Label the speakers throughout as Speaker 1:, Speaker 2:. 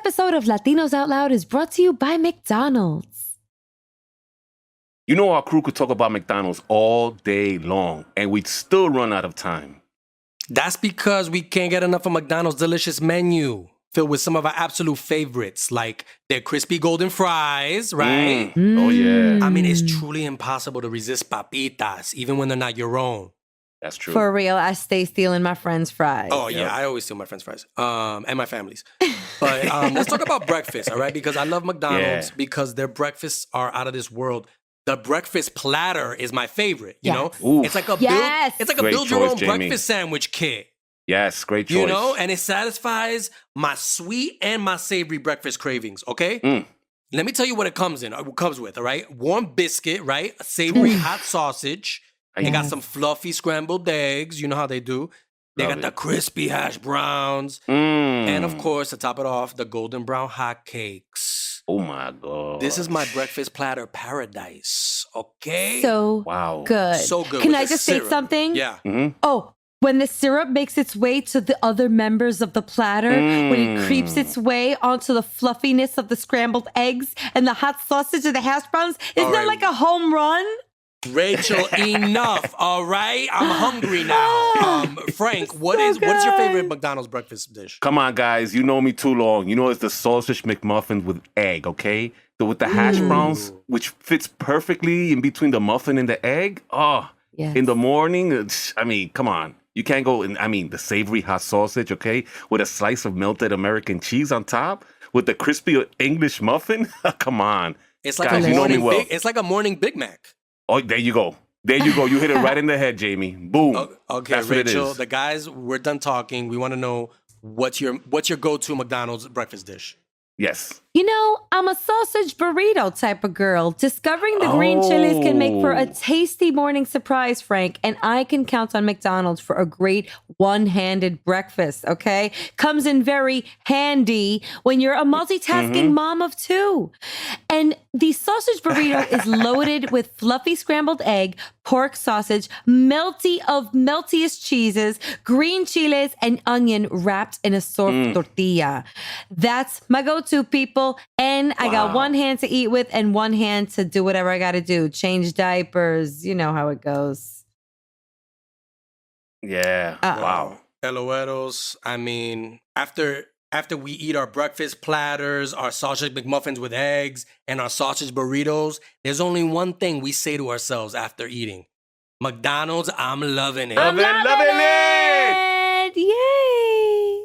Speaker 1: episode of Latinos Out Loud is brought to you by McDonald's.
Speaker 2: You know our crew could talk about McDonald's all day long, and we'd still run out of time.
Speaker 3: That's because we can't get enough of McDonald's delicious menu, filled with some of our absolute favorites, like their crispy golden fries, right?
Speaker 2: Oh, yeah.
Speaker 3: I mean, it's truly impossible to resist papitas, even when they're not your own.
Speaker 2: That's true.
Speaker 1: For real, I stay stealing my friends' fries.
Speaker 3: Oh, yeah, I always steal my friends' fries, and my family's. But let's talk about breakfast, all right? Because I love McDonald's because their breakfasts are out of this world. The breakfast platter is my favorite, you know?
Speaker 2: Oof.
Speaker 3: It's like a
Speaker 2: Great
Speaker 3: build your own
Speaker 2: choice, Jamie.
Speaker 3: breakfast sandwich kit.
Speaker 2: Yes, great choice.
Speaker 3: You know, and it satisfies my sweet and my savory breakfast cravings, okay? Let me tell you what it comes with, all right? Warm biscuit, right? A savory hot sausage. They got some fluffy scrambled eggs. You know how they do. They got the crispy hash browns. And of course, to top it off, the golden brown hotcakes.
Speaker 2: Oh my God.
Speaker 3: This is my breakfast platter paradise, okay?
Speaker 1: So good.
Speaker 3: So good.
Speaker 1: Can
Speaker 3: with
Speaker 1: I
Speaker 3: the
Speaker 1: just
Speaker 3: syrup.
Speaker 1: say something?
Speaker 3: Yeah.
Speaker 1: Oh, when the syrup makes its way to the other members of the platter, when it creeps its way onto the fluffiness of the scrambled eggs and the hot sausage and the hash browns, isn't that like a home run?
Speaker 3: Rachel, enough, all right? I'm hungry now. Frank, what is your favorite McDonald's breakfast dish?
Speaker 2: Come on, guys. You know me too long. You know it's the sausage McMuffin with egg, okay? With the hash browns, which fits perfectly in between the muffin and the egg. In the morning, I mean, come on. You can't go in, the savory hot sausage, okay? With a slice of melted American cheese on top, with the crispy English muffin. Come on.
Speaker 3: It's like
Speaker 2: guys,
Speaker 3: it's like a morning Big Mac.
Speaker 2: Oh, there you go. There you go. You hit it right in the head, Jamie. Boom.
Speaker 3: Okay,
Speaker 2: That's
Speaker 3: Rachel,
Speaker 2: what it is.
Speaker 3: the guys, we're done talking. We want to know what's your go-to McDonald's breakfast dish?
Speaker 2: Yes.
Speaker 1: You know, I'm a sausage burrito type of girl. Discovering the green chilies can make for a tasty morning surprise, Frank, and I can count on McDonald's for a great one-handed breakfast, okay? Comes in very handy when you're a multitasking mom of two. And the sausage burrito is loaded with fluffy scrambled egg, pork sausage, meltiest cheeses, green chiles, and onion wrapped in a soft tortilla. That's my go-to, people. And I got one hand to eat with and one hand to do whatever I got to do. Change diapers. You know how it goes.
Speaker 2: Yeah. Wow.
Speaker 3: LOLs. I mean, after we eat our breakfast platters, our sausage McMuffins with eggs, and our sausage burritos, there's only one thing we say to ourselves after eating. McDonald's, I'm loving it.
Speaker 2: Loving it.
Speaker 1: Yay.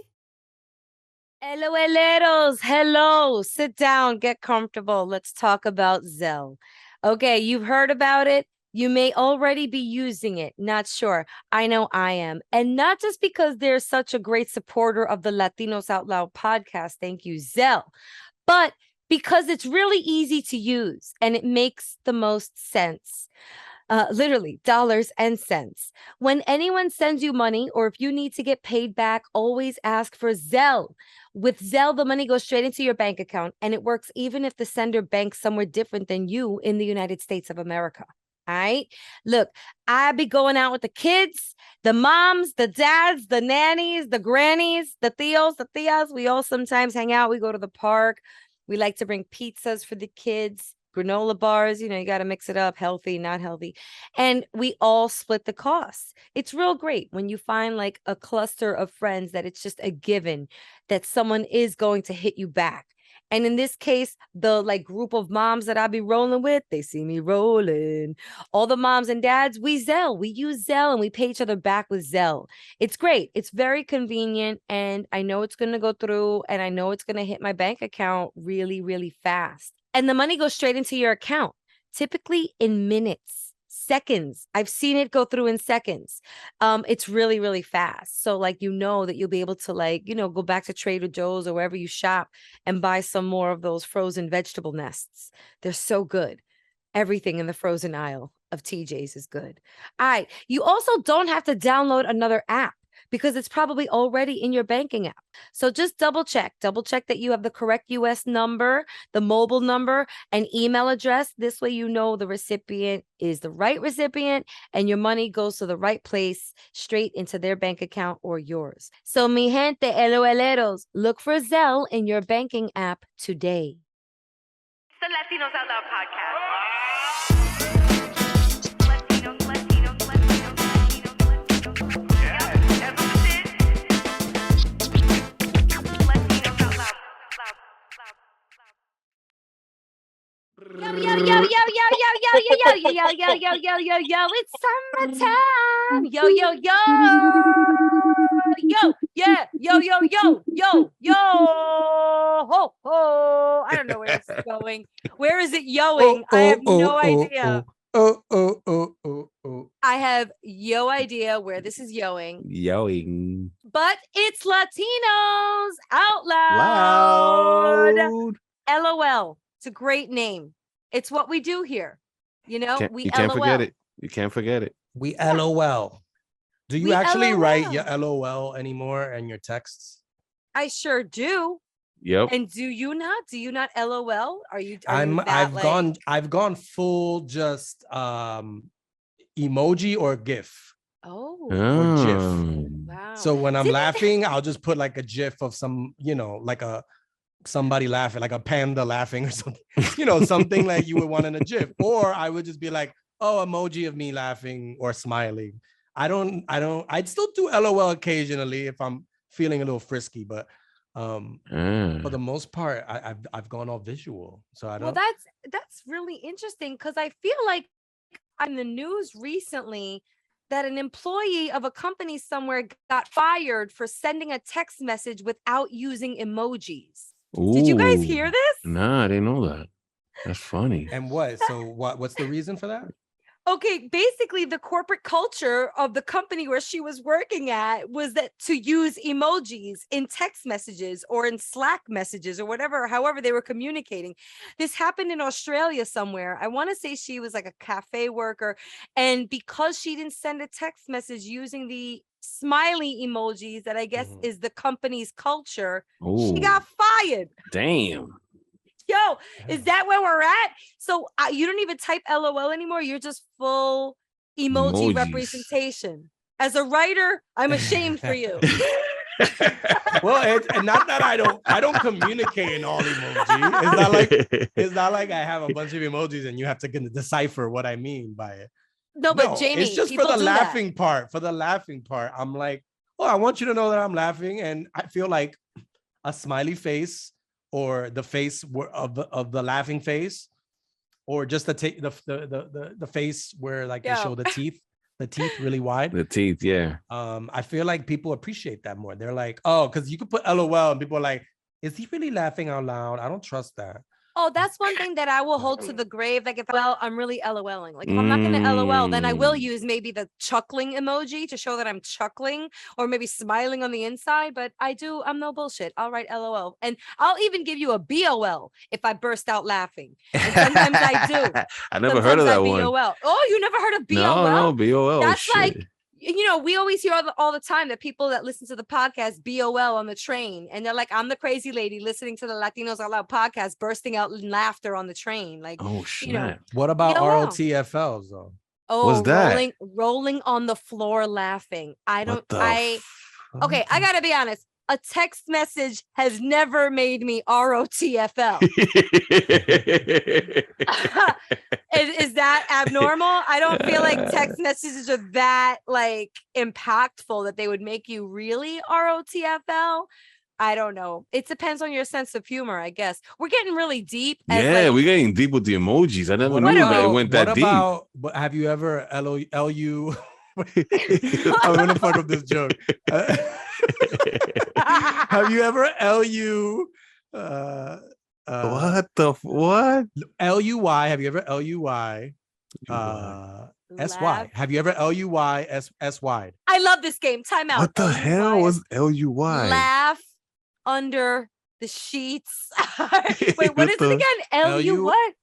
Speaker 1: LOLeros, hello. Sit down, get comfortable. Let's talk about Zelle. Okay, you've heard about it. You may already be using it. Not sure. I know I am. And not just because they're such a great supporter of the Latinos Out Loud podcast. Thank you, Zelle. But because it's really easy to use and it makes the most sense. Literally, dollars and cents. When anyone sends you money or if you need to get paid back, always ask for Zelle. With Zelle, the money goes straight into your bank account, and it works even if the sender banks somewhere different than you in the United States of America. All right? Look, I be going out with the kids, the moms, the dads, the nannies, the grannies, the tios, the tias. We all sometimes hang out. We go to the park. We like to bring pizzas for the kids. Granola bars, you got to mix it up, healthy, not healthy. And we all split the costs. It's real great when you find like a cluster of friends that it's just a given that someone is going to hit you back. And in this case, the like group of moms that I be rolling with, they see me rolling. All the moms and dads, we use Zelle and we pay each other back with Zelle. It's great. It's very convenient. And I know it's going to go through and I know it's going to hit my bank account really, really fast. And the money goes straight into your account, typically in minutes, seconds. I've seen it go through in seconds. It's really, really fast. So that you'll be able to go back to Trader Joe's or wherever you shop and buy some more of those frozen vegetable nests. They're so good. Everything in the frozen aisle of TJ's is good. All right. You also don't have to download another app. because it's probably already in your banking app. So just double check that you have the correct US number, the mobile number, and email address. This way you know the recipient is the right recipient and your money goes to the right place, straight into their bank account or yours. So mi gente, LOLeros, look for Zelle in your banking app today.
Speaker 4: It's the Latinos Out Loud podcast.
Speaker 1: Yo, yo, yo, yo, yo, yo, yo, yo, yo, yo, yo, yo, yo, yo, yo, it's summertime. Yo, yo, yo. Yo, yeah, yo, yo, yo, yo, yo, ho, ho. I don't know where this is going. Where is it yoing? I have no idea. I have no idea where this is yoing.
Speaker 2: Yoing.
Speaker 1: But it's Latinos Out Loud. LOL. It's a great name. It's what we do here. You know,
Speaker 2: you can't forget it. You can't forget it.
Speaker 3: We LOL. Do you actually write your LOL anymore in your texts?
Speaker 1: I sure do.
Speaker 2: Yep.
Speaker 1: And do you not? Do you not LOL?
Speaker 3: I've gone full just emoji or GIF.
Speaker 1: Oh.
Speaker 3: Or GIF.
Speaker 1: Wow.
Speaker 3: So when I'm laughing, I'll just put like a GIF of some, like somebody laughing, like a panda laughing or something, something like you would want in a GIF. Or I would just be like, oh, emoji of me laughing or smiling. I'd still do LOL occasionally if I'm feeling a little frisky, but for the most part, I've gone all visual. So I don't.
Speaker 1: Well, that's really interesting because I feel like in the news recently that an employee of a company somewhere got fired for sending a text message without using emojis. Ooh. Did you guys hear this?
Speaker 2: Nah, I didn't know that. That's funny.
Speaker 3: And what? So what's the reason for that?
Speaker 1: Okay, basically the corporate culture of the company where she was working at was that to use emojis in text messages or in Slack messages or whatever, however they were communicating. This happened in Australia somewhere. I want to say she was like a cafe worker. And because she didn't send a text message using the smiley emojis that I guess is the company's culture, she got fired.
Speaker 2: Damn.
Speaker 1: Yo, is that where we're at? So you don't even type LOL anymore. You're just full emoji representation. As a writer, I'm ashamed for you.
Speaker 3: Well, it's not that I don't communicate in all emojis. It's not like I have a bunch of emojis and you have to decipher what I mean by it.
Speaker 1: No, but Jamie,
Speaker 3: it's just for the laughing part. For the laughing part, I'm like, oh, I want you to know that I'm laughing, and I feel like a smiley face or the face of the laughing face, or just the face where like they show the teeth really wide.
Speaker 2: The teeth, yeah.
Speaker 3: I feel like people appreciate that more. They're like, oh, because you could put LOL and people are like, is he really laughing out loud? I don't trust that.
Speaker 1: Oh, that's one thing that I will hold to the grave. Like I'm really LOLing. Like if I'm not going to LOL, then I will use maybe the chuckling emoji to show that I'm chuckling or maybe smiling on the inside. But I'm no bullshit. I'll write LOL. And I'll even give you a BOL if I burst out laughing. And sometimes I do.
Speaker 2: I never heard of that one.
Speaker 1: BOL. Oh, you never heard of BOL?
Speaker 2: No, BOL.
Speaker 1: That's shit. Like, we always hear all the time that people that listen to the podcast BOL on the train, and they're like, I'm the crazy lady listening to the Latinos Out Loud podcast, bursting out in laughter on the train. Like,
Speaker 2: oh shit.
Speaker 3: What about ROTFLs though?
Speaker 1: Oh, what's that? Rolling on the floor laughing. Okay, I gotta be honest. A text message has never made me ROTFL. Is that abnormal? I don't feel like text messages are that like impactful that they would make you really ROTFL. I don't know. It depends on your sense of humor, I guess. We're getting really deep.
Speaker 2: Yeah, we're getting deep with the emojis. I never knew that it went that deep.
Speaker 3: But have you ever LU? I'm gonna fuck up this joke. Have you ever LU?
Speaker 2: What?
Speaker 3: LUY? Have you ever LUY? SY? Have you ever LUY SY?
Speaker 1: I love this game. Time out.
Speaker 2: What the hell was LUY?
Speaker 1: Laugh under the sheets. Wait, what is it again? LU what?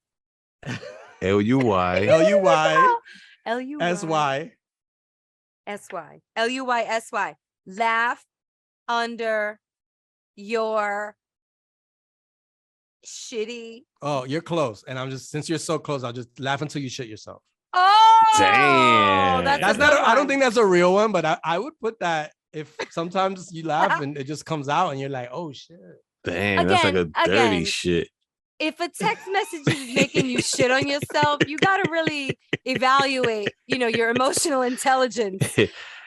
Speaker 2: LUY.
Speaker 3: LUY.
Speaker 1: LUY.
Speaker 3: SY.
Speaker 1: SY. LUY SY. laugh under your shitty.
Speaker 3: Oh, you're close. And since you're so close, I'll just laugh until you shit yourself.
Speaker 1: Oh,
Speaker 2: damn.
Speaker 1: That's
Speaker 3: not.
Speaker 1: a good
Speaker 3: I don't
Speaker 1: one.
Speaker 3: think that's a real one, but I would put that if sometimes you laugh and it just comes out and you're like, oh shit.
Speaker 2: Damn, that's like a dirty shit.
Speaker 1: If a text message is making you shit on yourself, you got to really evaluate, your emotional intelligence.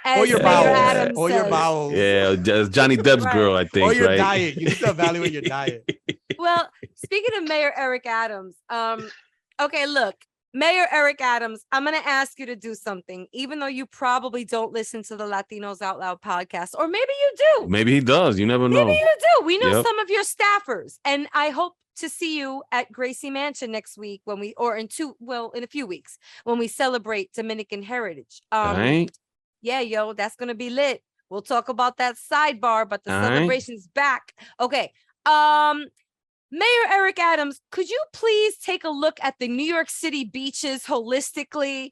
Speaker 3: Or your bowels.
Speaker 1: Or
Speaker 3: your bowels.
Speaker 2: Yeah, Johnny Depp's girl, I think.
Speaker 3: Or your diet. You need to evaluate your diet.
Speaker 1: Well, speaking of Mayor Eric Adams, okay, look, Mayor Eric Adams, I'm going to ask you to do something, even though you probably don't listen to the Latinos Out Loud podcast, or maybe you do.
Speaker 2: Maybe he does. You never know.
Speaker 1: Maybe you do. We know some of your staffers, and I hope to see you at Gracie Mansion next week in a few weeks when we celebrate Dominican heritage.
Speaker 2: Right.
Speaker 1: Yeah, yo, that's gonna be lit. We'll talk about that sidebar, but the celebration's back. Okay. Mayor Eric Adams, could you please take a look at the New York City beaches holistically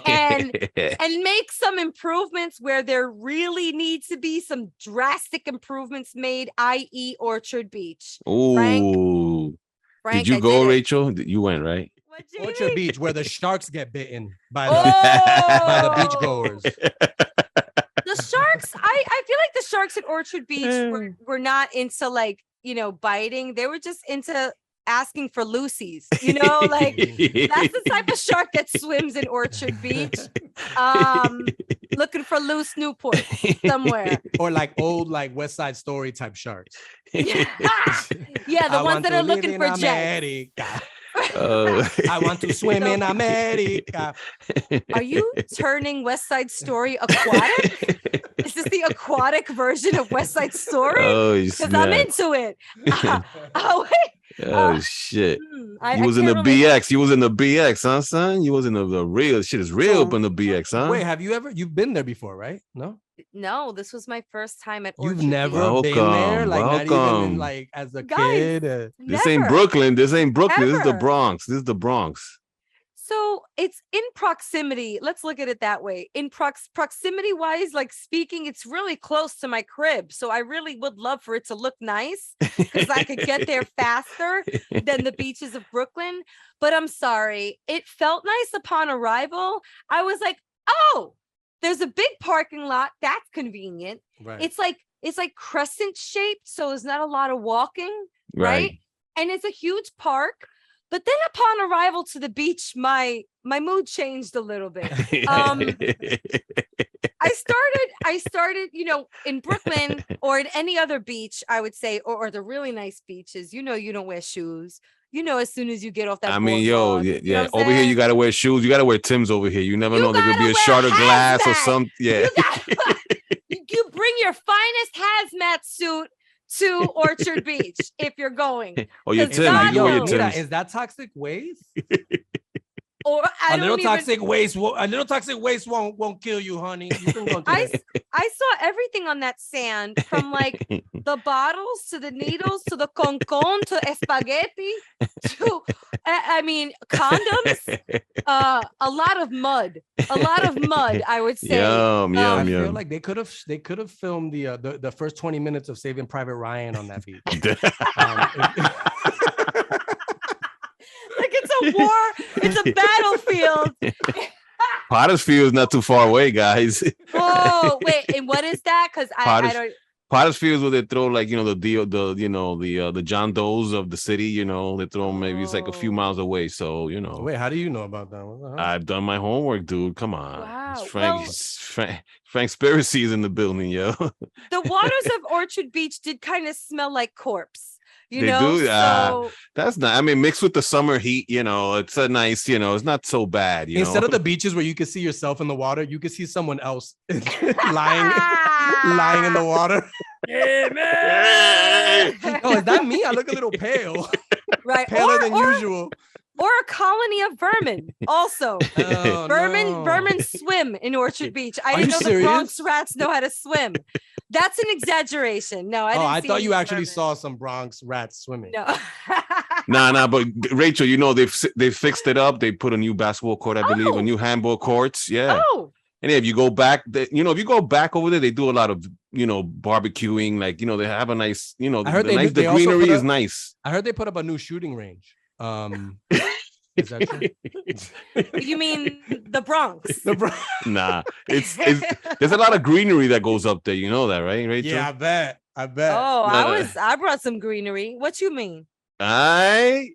Speaker 1: and make some improvements where there really needs to be some drastic improvements made, i.e. Orchard Beach?
Speaker 2: Ooh.
Speaker 1: Frank,
Speaker 2: did you go, Rachel? You went, right?
Speaker 3: Orchard Beach, where the sharks get bitten by the beachgoers.
Speaker 1: The sharks, I feel like the sharks at Orchard Beach were not into biting. They were just into asking for Lucy's, that's the type of shark that swims in Orchard Beach, looking for loose Newport somewhere.
Speaker 3: Or old West Side Story type sharks.
Speaker 1: Yeah, the ones that are looking for jets.
Speaker 3: I want to swim in America.
Speaker 1: Are you turning West Side Story aquatic? Is this the aquatic version of West Side Story?
Speaker 2: Oh,
Speaker 1: because I'm into it.
Speaker 2: Shit. You was in the BX. You was in the BX, huh, son? You was in the real shit is real up in the BX, huh?
Speaker 3: Wait, you've been there before, right?
Speaker 1: No, this was my first time at Orchard.
Speaker 3: You've never been there? Not even as a kid?
Speaker 2: This ain't Brooklyn. This ain't Brooklyn. This is the Bronx. So
Speaker 1: it's in proximity. Let's look at it that way. In proximity wise, speaking, it's really close to my crib. So I really would love for it to look nice because I could get there faster than the beaches of Brooklyn. But I'm sorry. It felt nice upon arrival. I was like, oh, there's a big parking lot. That's convenient.
Speaker 3: Right.
Speaker 1: It's like crescent shaped. So there's not a lot of walking. Right. And it's a huge park. But then upon arrival to the beach, my mood changed a little bit. I started, in Brooklyn or in any other beach, I would say, or the really nice beaches, you don't wear shoes. As soon as you get off that.
Speaker 2: I mean, over here you gotta wear shoes. You gotta wear Timbs over here. You never know, there could be a shard of glass or something. Yeah.
Speaker 1: You bring your finest hazmat suit to Orchard Beach if you're going.
Speaker 2: Or your Timbs.
Speaker 3: Is that toxic waste?
Speaker 1: Or
Speaker 3: a little toxic waste won't kill you, honey. You can go
Speaker 1: I saw everything on that sand, from the bottles to the needles to the concon to spaghetti to condoms. A lot of mud. I would say.
Speaker 2: Yum.
Speaker 3: I feel like they could have filmed the first 20 minutes of Saving Private Ryan on that beach.
Speaker 1: It's a war. It's a battlefield.
Speaker 2: Pottersfield is not too far away, guys.
Speaker 1: Oh, wait, and what is that? Because I don't.
Speaker 2: Pottersfield is where they throw the John Does of the city. They throw maybe it's a few miles away. So
Speaker 3: Wait, how do you know about that?
Speaker 2: I've done my homework, dude. Come on.
Speaker 1: Wow.
Speaker 2: Frank Spiracy is in the building, yo.
Speaker 1: The waters of Orchard Beach did kind of smell like corpse.
Speaker 2: They do. So that's not. I mean, mixed with the summer heat, it's a nice. It's not so bad.
Speaker 3: Instead of the beaches where you can see yourself in the water, you can see someone else lying in the water.
Speaker 1: Yeah, man.
Speaker 3: Oh, is that me? I look a little pale.
Speaker 1: Right,
Speaker 3: paler than usual.
Speaker 1: Or a colony of vermin. Also, vermin swim in Orchard Beach. I didn't know the Bronx rats know how to swim. That's an exaggeration. No, I
Speaker 3: thought you actually saw some Bronx rats swimming.
Speaker 1: No.
Speaker 2: Nah, but Rachel, they've fixed it up. They put a new basketball court, I believe, a new handball courts. Yeah.
Speaker 1: Oh,
Speaker 2: And if you go back, if you go back over there, they do a lot of, barbecuing. Like, they have a nice,
Speaker 3: I heard
Speaker 2: the greenery is nice.
Speaker 3: I heard they put up a new shooting range. Is that true?
Speaker 1: You mean the Bronx?
Speaker 2: Nah, it's there's a lot of greenery that goes up there. You know that, right, Rachel?
Speaker 3: Yeah, I bet.
Speaker 1: Oh, I brought some greenery. What you mean?
Speaker 2: I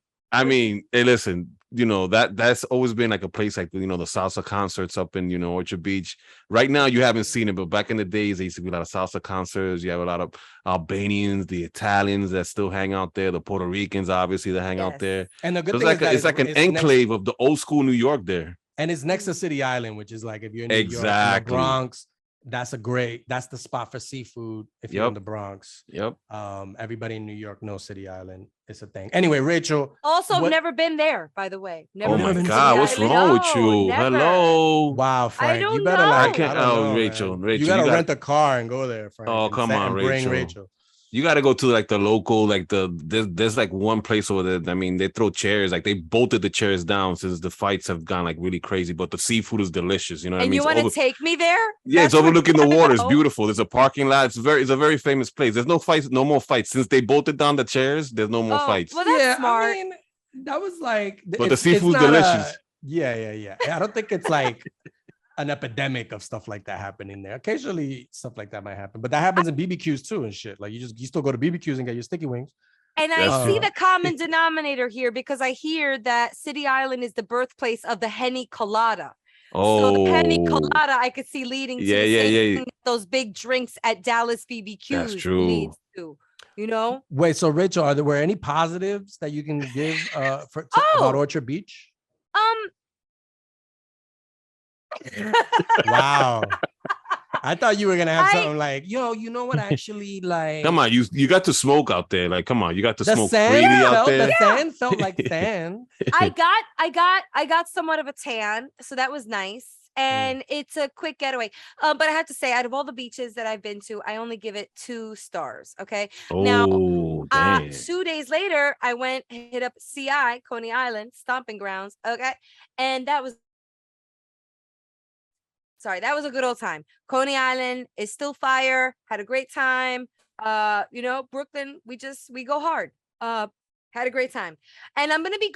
Speaker 2: mean, hey, listen, that's always been like a place like, the salsa concerts up in, Orchard Beach. Right now, you haven't seen it, but back in the days, there used to be a lot of salsa concerts. You have a lot of Albanians, the Italians that still hang out there, the Puerto Ricans, obviously, that hang out there.
Speaker 3: And the good
Speaker 2: thing
Speaker 3: is
Speaker 2: it's like an enclave of the old school New York there.
Speaker 3: And it's next to City Island, which is like, if you're in New York, in the Bronx, that's the spot for seafood if you're in the Bronx.
Speaker 2: Yep.
Speaker 3: Everybody in New York knows City Island. It's a thing. Anyway, Rachel.
Speaker 1: Also, never been there, by the way. Never
Speaker 2: oh my God, what's wrong with you?
Speaker 1: Never.
Speaker 2: Hello.
Speaker 3: Wow, Frank.
Speaker 1: I don't
Speaker 3: you better
Speaker 1: know.
Speaker 3: like.
Speaker 2: I can't. Rachel.
Speaker 3: You gotta rent a car and go there, Frank.
Speaker 2: Oh, come on, Rachel.
Speaker 3: Bring Rachel.
Speaker 2: You got to go to like the local, like there's like one place over there. I mean, they throw chairs, like they bolted the chairs down since the fights have gone like really crazy, but the seafood is delicious. You know what I mean?
Speaker 1: And you want to take me there?
Speaker 2: Yeah, it's overlooking the water. It's beautiful. There's a parking lot. It's a very famous place. There's no more fights. Since they bolted down the chairs, there's no more fights.
Speaker 1: Well, that's smart.
Speaker 3: I mean, that was like,
Speaker 2: but the seafood's delicious.
Speaker 3: Yeah. I don't think it's like an epidemic of stuff like that happening there. Occasionally stuff like that might happen, but that happens in BBQs too and shit. Like you still go to BBQs and get your sticky wings.
Speaker 1: And I see the common denominator here because I hear that City Island is the birthplace of the Henny Colada. So the Henny Colada I could see leading to the same those big drinks at Dallas BBQs.
Speaker 2: That's true.
Speaker 1: Leads to,
Speaker 3: Wait, so Rachel, were any positives that you can give about Orchard Beach? Wow. I thought you were gonna have something like, yo, you know what? Actually, like,
Speaker 2: come on, you got to smoke out there. Like, come on, you got to smoke freely out there.
Speaker 3: The sand felt like sand.
Speaker 1: I got somewhat of a tan, so that was nice. And it's a quick getaway. But I have to say, out of all the beaches that I've been to, I only give it 2 stars. Okay. Now, 2 days later, I hit up CI, Coney Island, stomping grounds. Okay. And that was a good old time. Coney Island is still fire. Had a great time. Brooklyn, we go hard. Had a great time. And I'm going to be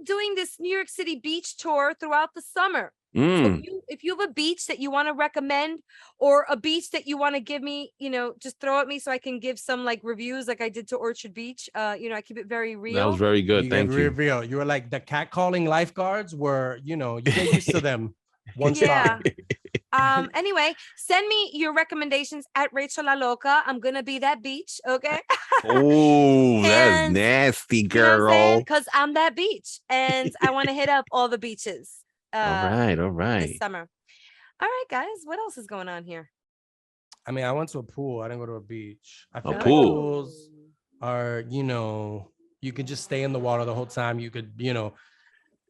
Speaker 1: doing this New York City beach tour throughout the summer. So if you have a beach that you want to recommend or a beach that you want to give me, just throw at me so I can give some like reviews like I did to Orchard Beach. I keep it very real.
Speaker 2: That was very good. Thank you.
Speaker 3: Real. You were like the catcalling lifeguards were, you get used to them. One star.
Speaker 1: Anyway, send me your recommendations at Rachel La Loca. I'm gonna be that beach, okay?
Speaker 2: Oh, that's nasty, girl.
Speaker 1: Because I'm that beach, and I want to hit up all the beaches.
Speaker 2: All right.
Speaker 1: This summer. All right, guys. What else is going on here?
Speaker 3: I mean, I went to a pool. I didn't go to a beach. I feel
Speaker 2: like
Speaker 3: pool. Pools are, you can just stay in the water the whole time. You could,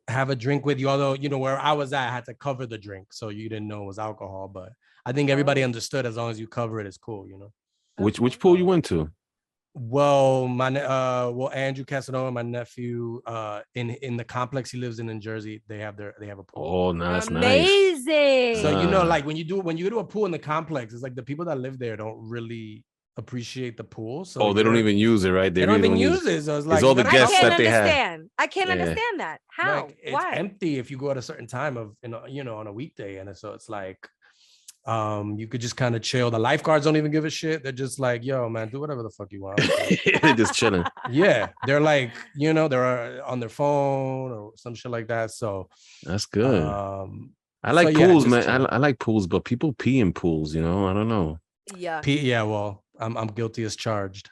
Speaker 3: have a drink with you, although where I was at, I had to cover the drink, so you didn't know it was alcohol. But I think everybody understood as long as you cover it, it's cool.
Speaker 2: Which pool you went to?
Speaker 3: Well, Andrew Casanova, my nephew, in the complex he lives in Jersey, they have a pool.
Speaker 2: Oh, no, that's
Speaker 1: amazing.
Speaker 2: Nice.
Speaker 3: So like when you do a pool in the complex, it's like the people that live there don't really appreciate the pool. So
Speaker 2: they don't even use it, right?
Speaker 3: They don't even use it. So it's like
Speaker 2: all the guests that they have.
Speaker 1: I can't understand that. How?
Speaker 3: Like, it's
Speaker 1: Why?
Speaker 3: empty if you go at a certain time of on a weekday, and so it's like you could just kind of chill. The lifeguards don't even give a shit. They're just like, yo, man, do whatever the fuck you want.
Speaker 2: They're just chilling.
Speaker 3: Yeah, they're like, they're on their phone or some shit like that. So
Speaker 2: that's good. I like pools, man. I like pools, but people pee in pools. I don't know.
Speaker 1: Yeah.
Speaker 3: Yeah. Well, I'm guilty as charged.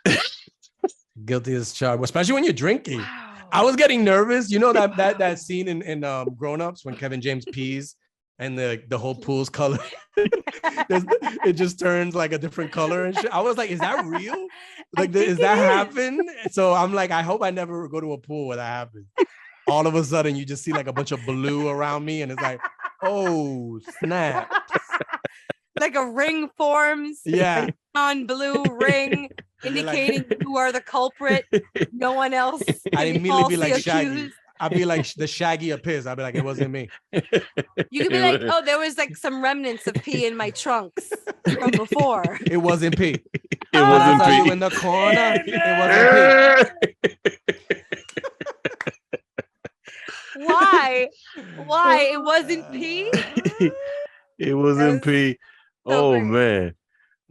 Speaker 3: Guilty as charged, especially when you're drinking. Wow. I was getting nervous. That scene in Grown Ups when Kevin James pees and the whole pool's color. It just turns like a different color and shit. I was like, is that real? Like, is that happen? So I'm like, I hope I never go to a pool where that happens. All of a sudden, you just see like a bunch of blue around me, and it's like, oh snap!
Speaker 1: Like a ring forms.
Speaker 3: Yeah.
Speaker 1: On blue ring indicating you are the culprit. No one else.
Speaker 3: I immediately be like Shaggy. I'd be like the Shaggy of piss. I'd be like, it wasn't me.
Speaker 1: You could be like, oh, there was like some remnants of pee in my trunks from before.
Speaker 3: It wasn't pee.
Speaker 2: It wasn't
Speaker 3: I saw
Speaker 2: pee.
Speaker 3: you in the corner. It wasn't pee.
Speaker 1: Why? It wasn't pee?
Speaker 2: It wasn't pee.
Speaker 1: So
Speaker 2: Oh
Speaker 1: great.
Speaker 2: man.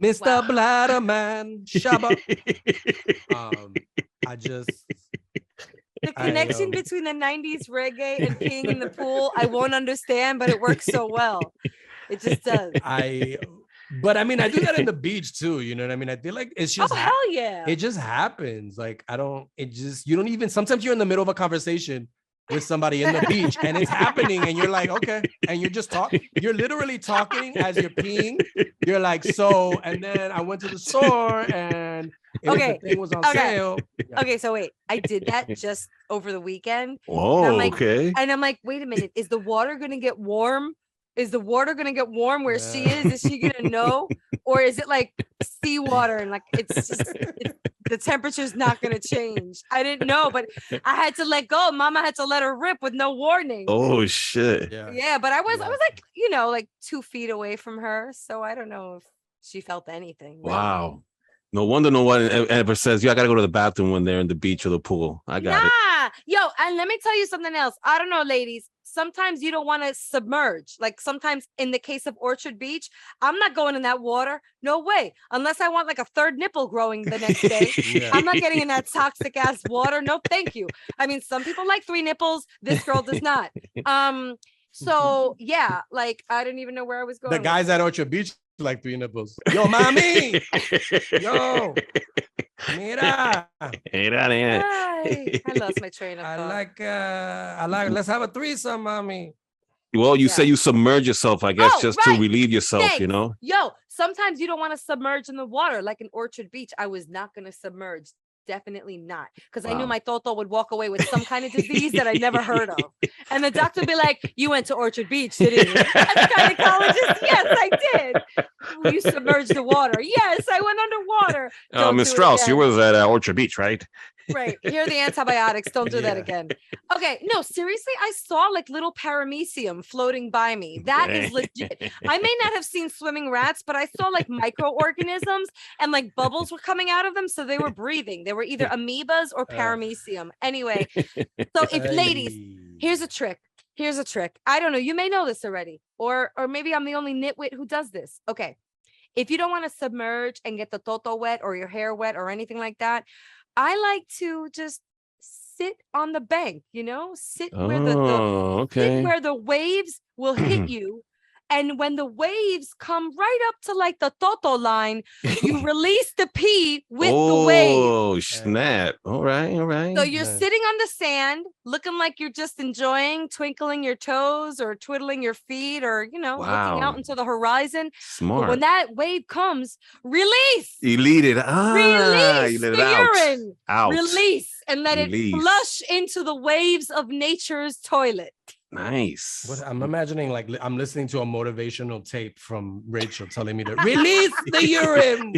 Speaker 3: Mr.
Speaker 1: Wow.
Speaker 3: Bladderman, Shabba. I just
Speaker 1: The connection between the 90s reggae and peeing in the pool, I won't understand, but it works so well. It just does.
Speaker 3: But I mean, I do that in the beach too. You know what I mean? I feel like it's just,
Speaker 1: hell yeah.
Speaker 3: It just happens. Like, you don't even, sometimes you're in the middle of a conversation with somebody in the beach and it's happening and you're like, okay. And you're just talking. You're literally talking as you're peeing. You're like, so, and then I went to the store and the thing was on sale. Yeah.
Speaker 1: Okay, so wait, I did that just over the weekend.
Speaker 2: Oh,
Speaker 1: like,
Speaker 2: okay.
Speaker 1: And I'm like, wait a minute, is the water gonna get warm? Is the water gonna get warm where she is? Is she gonna know? Or is it like seawater and like the temperature's not gonna change? I didn't know, but I had to let go. Mama had to let her rip with no warning.
Speaker 2: Oh shit.
Speaker 1: Yeah, but I was like, like 2 feet away from her. So I don't know if she felt anything. Really.
Speaker 2: Wow. No wonder no one ever says, I gotta go to the bathroom when they're in the beach or the pool. I got it.
Speaker 1: Yo, and let me tell you something else. I don't know, ladies. Sometimes you don't want to submerge. Like sometimes in the case of Orchard Beach, I'm not going in that water. No way. Unless I want like a third nipple growing the next day.
Speaker 3: Yeah.
Speaker 1: I'm not getting in that toxic ass water. No, thank you. I mean, some people like 3 nipples. This girl does not. So yeah, like I didn't even know where I was going.
Speaker 3: The guys at Orchard Beach like 3 nipples. Yo, mommy. Yo. Mira.
Speaker 1: I lost my train of thought.
Speaker 3: I like, let's have a threesome, mommy.
Speaker 2: Well, you say you submerge yourself, I guess, just
Speaker 1: right.
Speaker 2: to relieve yourself,
Speaker 1: Thanks.
Speaker 2: you know?
Speaker 1: Yo, sometimes you don't want to submerge in the water. Like in Orchard Beach, I was not going to submerge. Definitely not. Because I knew my Toto would walk away with some kind of disease that I never heard of. And the doctor would be like, you went to Orchard Beach, didn't you? As a gynecologist, yes, I did. You submerged the water. Yes, I went underwater.
Speaker 2: Miss Strauss, you was at Orchard Beach, right?
Speaker 1: Right. Here are the antibiotics. Don't do that again. Okay. No, seriously, I saw like little paramecium floating by me. That is legit. I may not have seen swimming rats, but I saw like microorganisms and like bubbles were coming out of them. So they were breathing. They were either amoebas or paramecium. Anyway, so if ladies, here's a trick. I don't know. You may know this already, or maybe I'm the only nitwit who does this. Okay. If you don't want to submerge and get the toto wet or your hair wet or anything like that, I like to just sit on the bank, sit where the waves will hit you. And when the waves come right up to like the toto line, you release the pee with the wave.
Speaker 2: Oh, snap. All right.
Speaker 1: So you're sitting on the sand, looking like you're just enjoying twinkling your toes or twiddling your feet or, looking out into the horizon.
Speaker 2: Smart.
Speaker 1: But when that wave comes, release.
Speaker 2: You lead it.
Speaker 1: Release
Speaker 2: you let
Speaker 1: the
Speaker 2: it out.
Speaker 1: urine.
Speaker 2: Out.
Speaker 1: Release and let it flush into the waves of nature's toilet.
Speaker 2: Nice.
Speaker 3: I'm imagining like I'm listening to a motivational tape from Rachel telling me to release the urine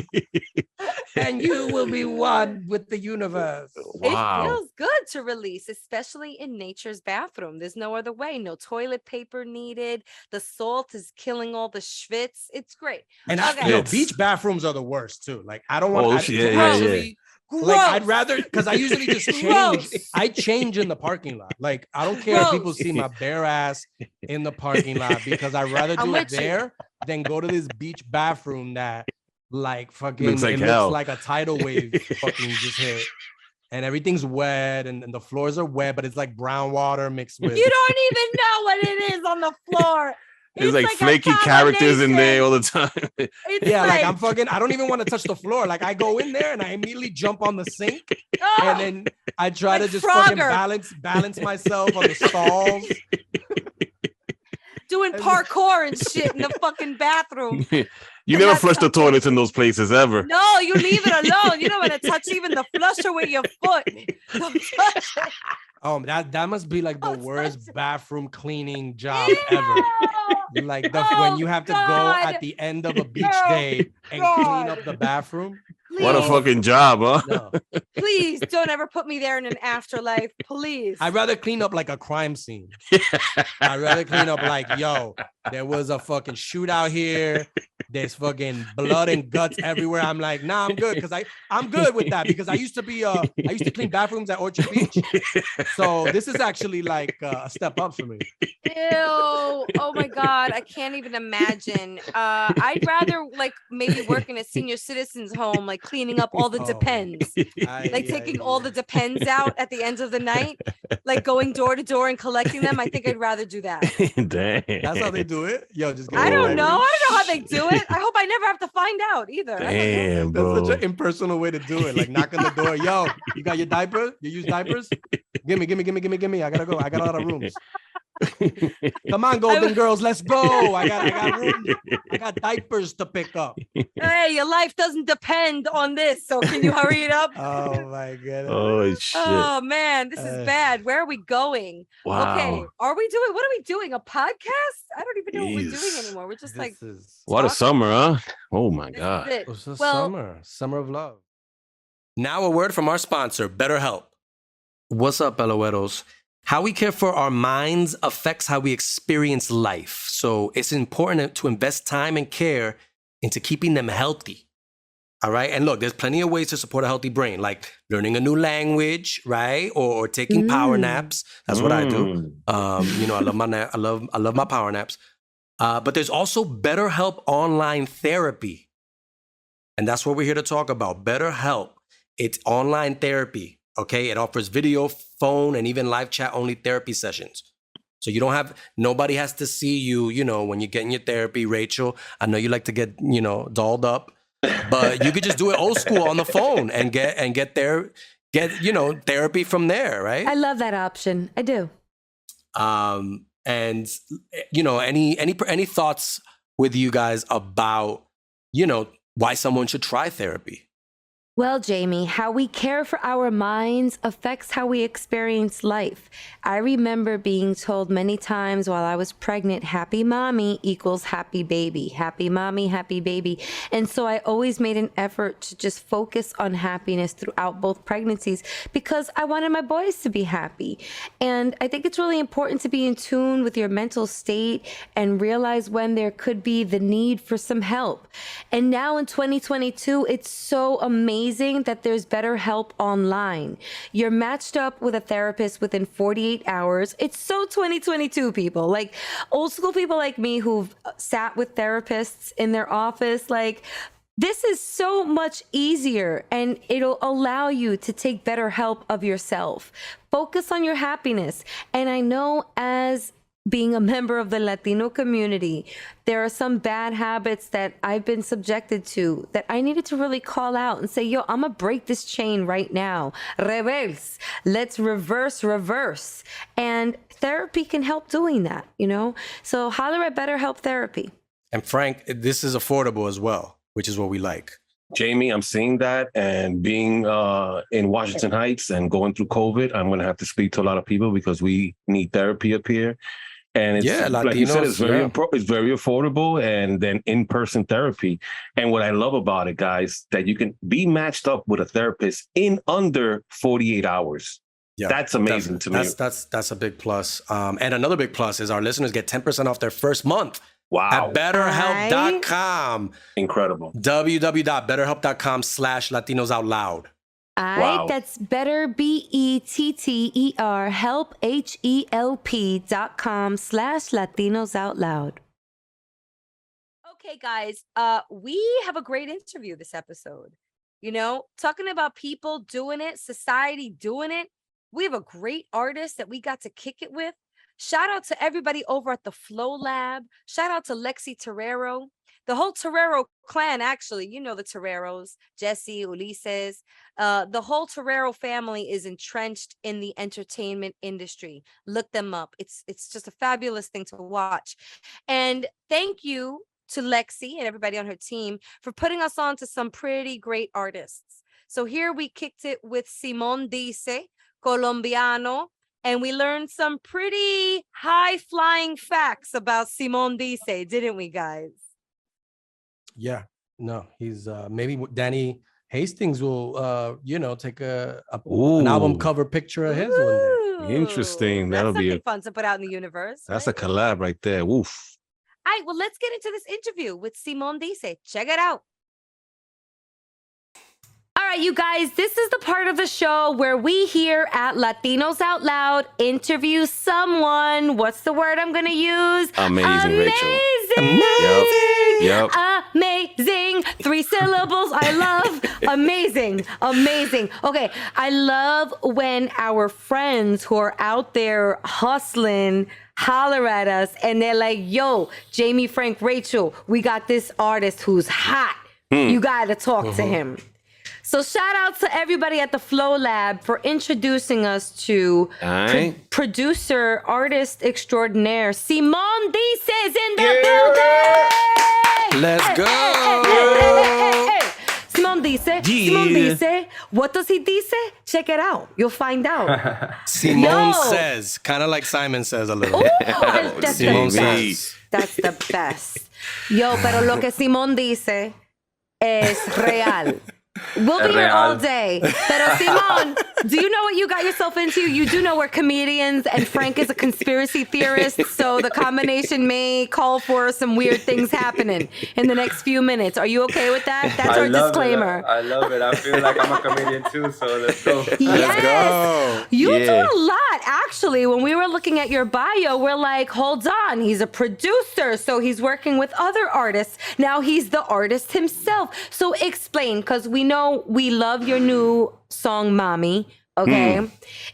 Speaker 3: and you will be one with the universe.
Speaker 2: Wow.
Speaker 1: It feels good to release, especially in nature's bathroom. There's no other way. No toilet paper needed. The salt is killing all the schwitz. It's great.
Speaker 3: And beach bathrooms are the worst too. Like I don't want to
Speaker 2: yeah.
Speaker 3: Like I'd rather, because I usually just change. I change in the parking lot. Like I don't care if people see my bare ass in the parking lot because I'd rather do it there than go to this beach bathroom that like fucking looks like a tidal wave fucking just hit. And everything's wet and the floors are wet, but it's like brown water mixed with.
Speaker 1: You don't even know what it is on the floor.
Speaker 2: There's like flaky characters in there all the time.
Speaker 3: Like I'm fucking, I don't even want to touch the floor. Like I go in there and I immediately jump on the sink and then I try to just fucking balance myself on the stalls.
Speaker 1: Doing parkour and shit in the fucking bathroom.
Speaker 2: You never flush the toilets in those places ever.
Speaker 1: No, you leave it alone. You don't want to touch even the flusher with your foot. Don't touch it.
Speaker 3: Oh, that must be like the worst bathroom cleaning job ever. Like when you have to go at the end of a beach day and clean up the bathroom.
Speaker 2: What a fucking job, huh?
Speaker 3: No.
Speaker 1: Please don't ever put me there in an afterlife. Please.
Speaker 3: I'd rather clean up like a crime scene. I'd rather clean up like, yo, there was a fucking shootout here. There's fucking blood and guts everywhere. I'm like, nah, I'm good because I'm good with that because I used to clean bathrooms at Orchard Beach. So this is actually like a step up for me.
Speaker 1: Ew. Oh my God. I can't even imagine. I'd rather like maybe work in a senior citizens home, like cleaning up all the depends. Like taking all the depends out at the end of the night, like going door to door and collecting them. I think I'd rather do that.
Speaker 2: Damn.
Speaker 3: That's how they do it. Yo, just
Speaker 1: I don't know. I don't know how they do it. I hope I never have to find out either.
Speaker 2: Damn, bro.
Speaker 3: That's such an impersonal way to do it. Like knock on the door. Yo, you got your diaper? You use diapers? Give me. I gotta go. I got a lot of rooms. Come on, Golden Girls, let's go. I got room. I got diapers to pick up.
Speaker 1: Hey, your life doesn't depend on this, so can you hurry it up?
Speaker 3: Oh my god.
Speaker 2: Oh shit.
Speaker 1: Oh man, this is bad. Where are we going?
Speaker 2: Wow.
Speaker 1: Okay, what are we doing? A podcast? I don't even know what we're doing anymore. We're just like
Speaker 2: what a summer, huh? Oh my god.
Speaker 3: It's a summer of love. Now a word from our sponsor, BetterHelp. What's up, Peloeros? How we care for our minds affects how we experience life. So it's important to invest time and care into keeping them healthy. All right. And look, there's plenty of ways to support a healthy brain, like learning a new language, right? Or taking power naps. That's what I do. I love my power naps. But there's also BetterHelp online therapy. And that's what we're here to talk about. BetterHelp. It's online therapy. Okay, it offers video, phone, and even live chat only therapy sessions. So nobody has to see you, when you're getting your therapy, Rachel. I know you like to get, dolled up, but you could just do it old school on the phone and get therapy from there, right?
Speaker 1: I love that option. I do.
Speaker 3: And any thoughts with you guys about, why someone should try therapy?
Speaker 1: Well, Jamie, how we care for our minds affects how we experience life. I remember being told many times while I was pregnant, happy mommy equals happy baby, happy mommy, happy baby. And so I always made an effort to just focus on happiness throughout both pregnancies because I wanted my boys to be happy. And I think it's really important to be in tune with your mental state and realize when there could be the need for some help. And now in 2022, it's so amazing that there's BetterHelp online. You're matched up with a therapist within 48 hours. It's so 2022, people. Like old school people like me who've sat with therapists in their office, like this is so much easier and it'll allow you to take better help of yourself. Focus on your happiness. And I know as being a member of the Latino community, there are some bad habits that I've been subjected to that I needed to really call out and say, yo, I'm gonna break this chain right now. Reverse. Let's reverse. And therapy can help doing that, So holler at BetterHelp Therapy.
Speaker 3: And Frank, this is affordable as well, which is what we like.
Speaker 2: Jamie, I'm seeing that, and being in Washington Heights and going through COVID, I'm going to have to speak to a lot of people because we need therapy up here. And it's
Speaker 3: Latinos,
Speaker 2: like you said, it's very affordable, and then in-person therapy. And what I love about it, guys, that you can be matched up with a therapist in under 48 hours. Yeah, that's amazing to me.
Speaker 3: That's a big plus. And another big plus is our listeners get 10% off their first month.
Speaker 2: Wow.
Speaker 3: At BetterHelp.com.
Speaker 2: Incredible.
Speaker 3: www.betterhelp.com/LatinosOutLoud.
Speaker 1: Wow. That's better, BETTER, help, HELP.com/LatinosOutLoud. Okay, guys, we have a great interview this episode. Talking about people doing it, society doing it. We have a great artist that we got to kick it with. Shout out to everybody over at the Flow Lab. Shout out to Lexi Terrero. The whole Terrero clan, actually, the Terreros, Jesse, Ulises, the whole Terrero family is entrenched in the entertainment industry. Look them up. It's just a fabulous thing to watch. And thank you to Lexi and everybody on her team for putting us on to some pretty great artists. So here we kicked it with Symon Dice, Colombiano, and we learned some pretty high-flying facts about Symon Dice, didn't we, guys?
Speaker 3: Yeah, no, he's maybe Danny Hastings will, take an album cover picture of his one day.
Speaker 2: Interesting. That'll
Speaker 1: That's
Speaker 2: be
Speaker 1: something fun to put out in the universe.
Speaker 2: That's
Speaker 1: right?
Speaker 2: a collab right there. Woof.
Speaker 1: All right, well, let's get into this interview with Symon Dice. Check it out. All right, you guys, this is the part of the show where we here at Latinos Out Loud interview someone. What's the word I'm going to use?
Speaker 2: Amazing, Rachel.
Speaker 1: Amazing.
Speaker 2: Yep.
Speaker 1: Amazing. 3 syllables. I love amazing. Amazing. Okay. I love when our friends who are out there hustling holler at us and they're like, yo, Jamie, Frank, Rachel, we got this artist who's hot. You got to talk to him. So shout out to everybody at the Flow Lab for introducing us to producer, artist extraordinaire, Symon Dice is in the building.
Speaker 3: Let's go.
Speaker 1: Hey. Symon Dice. Symon Dice. What does he dice? Check it out. You'll find out.
Speaker 3: Symon says, kind of like Simon says a little.
Speaker 1: That's
Speaker 3: Symon
Speaker 1: the best.
Speaker 3: says.
Speaker 1: That's the best. Yo, pero lo que Symon dice es real. We'll be here all day. Pero Symon, do you know what you got yourself into? You do know we're comedians and Frank is a conspiracy theorist, so the combination may call for some weird things happening in the next few minutes. Are you okay with that? That's our disclaimer.
Speaker 5: I love it. I feel like I'm a comedian too, so let's go.
Speaker 1: Yes.
Speaker 3: Let's go.
Speaker 1: You do a lot, actually. When we were looking at your bio, we're like, hold on, he's a producer, so he's working with other artists. Now he's the artist himself. So explain, because we know we love your new song, Mommy. Okay.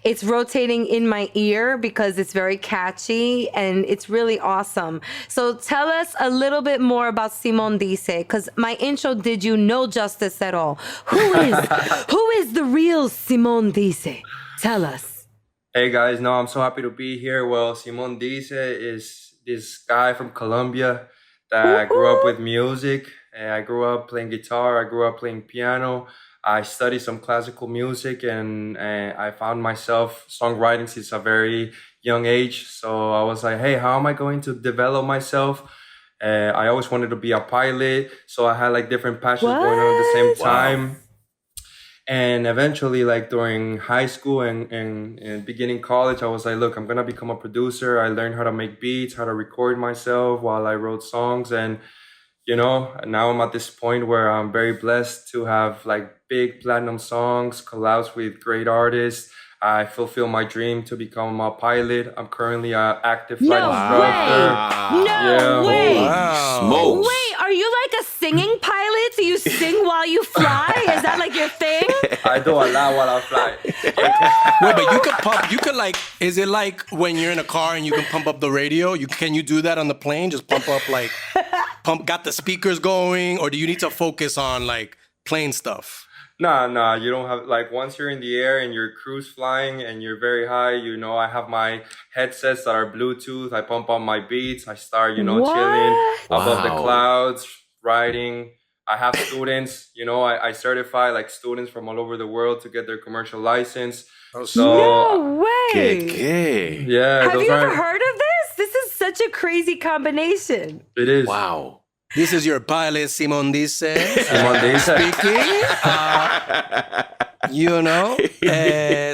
Speaker 1: It's rotating in my ear because it's very catchy and it's really awesome. So tell us a little bit more about Symon Dice, because my intro did you no justice at all. Who is the real Symon Dice? Tell us.
Speaker 5: Hey guys, no, I'm so happy to be here. Well, Symon Dice is this guy from Colombia that grew up with music. I grew up playing guitar. I grew up playing piano. I studied some classical music, and I found myself songwriting since a very young age. So I was like, hey, how am I going to develop myself? I always wanted to be a pilot. So I had like different passions going on at the same time. And eventually, like during high school and beginning college, I was like, look, I'm going to become a producer. I learned how to make beats, how to record myself while I wrote songs. And now I'm at this point where I'm very blessed to have like big platinum songs, collabs with great artists. I fulfill my dream to become a pilot. I'm currently an active flight instructor.
Speaker 1: No way.
Speaker 2: Wow. Smokes.
Speaker 1: Wait, are you like a singing pilot? Do you sing while you fly? Is that like your thing?
Speaker 5: I do a lot while I fly.
Speaker 3: Wait, but is it like when you're in a car and you can pump up the radio? Can you do that on the plane? Just pump up got the speakers going, or do you need to focus on like plane stuff?
Speaker 5: Nah, you don't have, like, once you're in the air and you're cruise flying and you're very high, I have my headsets that are Bluetooth. I pump on my beats. I start, chilling above the clouds, riding. I have students, I certify like students from all over the world to get their commercial license.
Speaker 1: No way.
Speaker 5: Yeah.
Speaker 1: Have you ever heard of this? This is such a crazy combination.
Speaker 5: It is.
Speaker 2: Wow.
Speaker 3: This is your pilot, Symon Dice.
Speaker 5: Symon Dice
Speaker 3: speaking.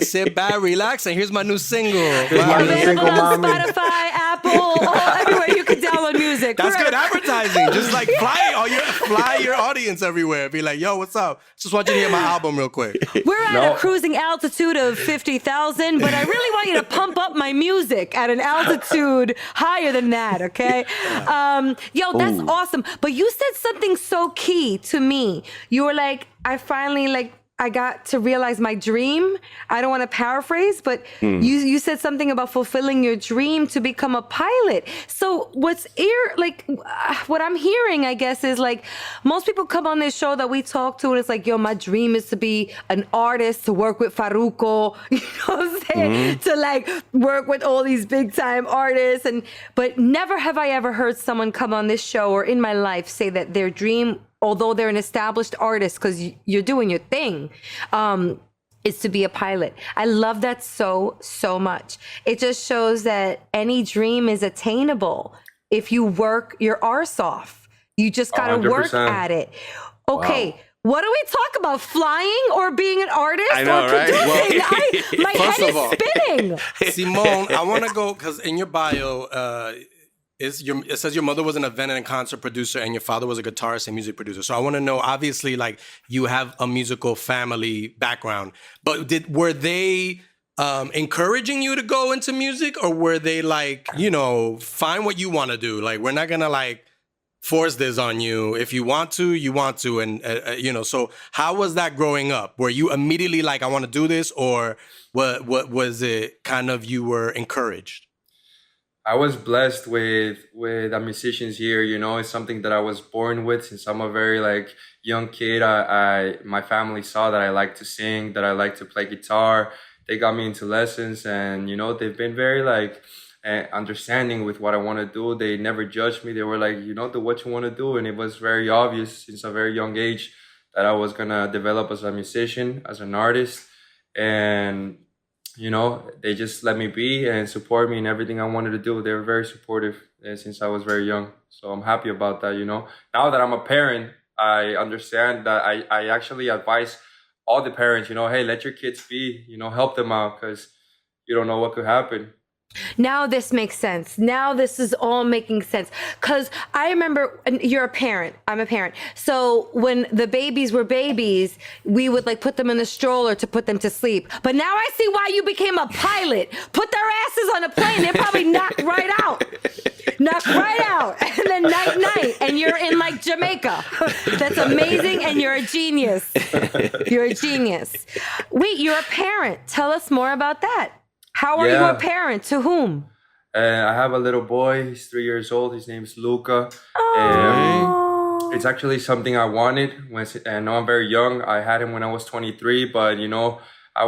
Speaker 3: Sit back, relax, and here's my new single.
Speaker 1: Available on Spotify, Apple, everywhere you can download music.
Speaker 3: That's good advertising. Just like fly your audience everywhere. Be like, yo, what's up? Just want you to hear my album real quick.
Speaker 1: We're at a cruising altitude of 50,000, but I really want you to pump up my music at an altitude higher than that, okay? That's awesome. But you said something so key to me. You were like, I got to realize my dream. I don't want to paraphrase, but you said something about fulfilling your dream to become a pilot. So what I'm hearing, I guess, is like most people come on this show that we talk to and it's like, yo, my dream is to be an artist, to work with Farruko, you know what I'm saying? To like work with all these big time artists. But never have I ever heard someone come on this show or in my life say that their dream, although they're an established artist, because you're doing your thing, is to be a pilot. I love that so, so much. It just shows that any dream is attainable if you work your arse off. You just got to work at it. Okay, What do we talk about? Flying or being an artist
Speaker 2: I know,
Speaker 1: or
Speaker 2: right?
Speaker 1: producing? My
Speaker 3: First
Speaker 1: head
Speaker 3: of all,
Speaker 1: is spinning.
Speaker 3: Simone, I want to go because in your bio, it says your mother was an event and concert producer and your father was a guitarist and music producer. So I want to know, obviously, like you have a musical family background, but were they encouraging you to go into music, or were they like, find what you want to do? Like, we're not gonna like force this on you. If you want to, you want to. And, so how was that growing up? Were you immediately like, I want to do this? Or what was it kind of you were encouraged?
Speaker 5: I was blessed with the musicians here. It's something that I was born with since I'm a very like young kid. My family saw that I like to sing, that I like to play guitar. They got me into lessons, and they've been very like understanding with what I want to do. They never judged me. They were like, do what you want to do, and it was very obvious since a very young age that I was gonna develop as a musician, as an artist, and they just let me be and support me in everything I wanted to do. They were very supportive since I was very young. So I'm happy about that, Now that I'm a parent, I understand that I actually advise all the parents, hey, let your kids be, help them out because you don't know what could happen.
Speaker 1: Now this makes sense. Now this is all making sense. Because I remember, and you're a parent, I'm a parent. So when the babies were babies, we would like put them in the stroller to put them to sleep. But now I see why you became a pilot. Put their asses on a plane. They're probably knocked right out. Knocked right out. And then night, and you're in like Jamaica. That's amazing. And you're a genius. You're a genius. Wait, you're a parent. Tell us more about that. How are you a parent? To whom?
Speaker 5: I have a little boy. He's 3 years old. His name is Luca. It's actually something I wanted. I know I'm very young. I had him when I was 23, but I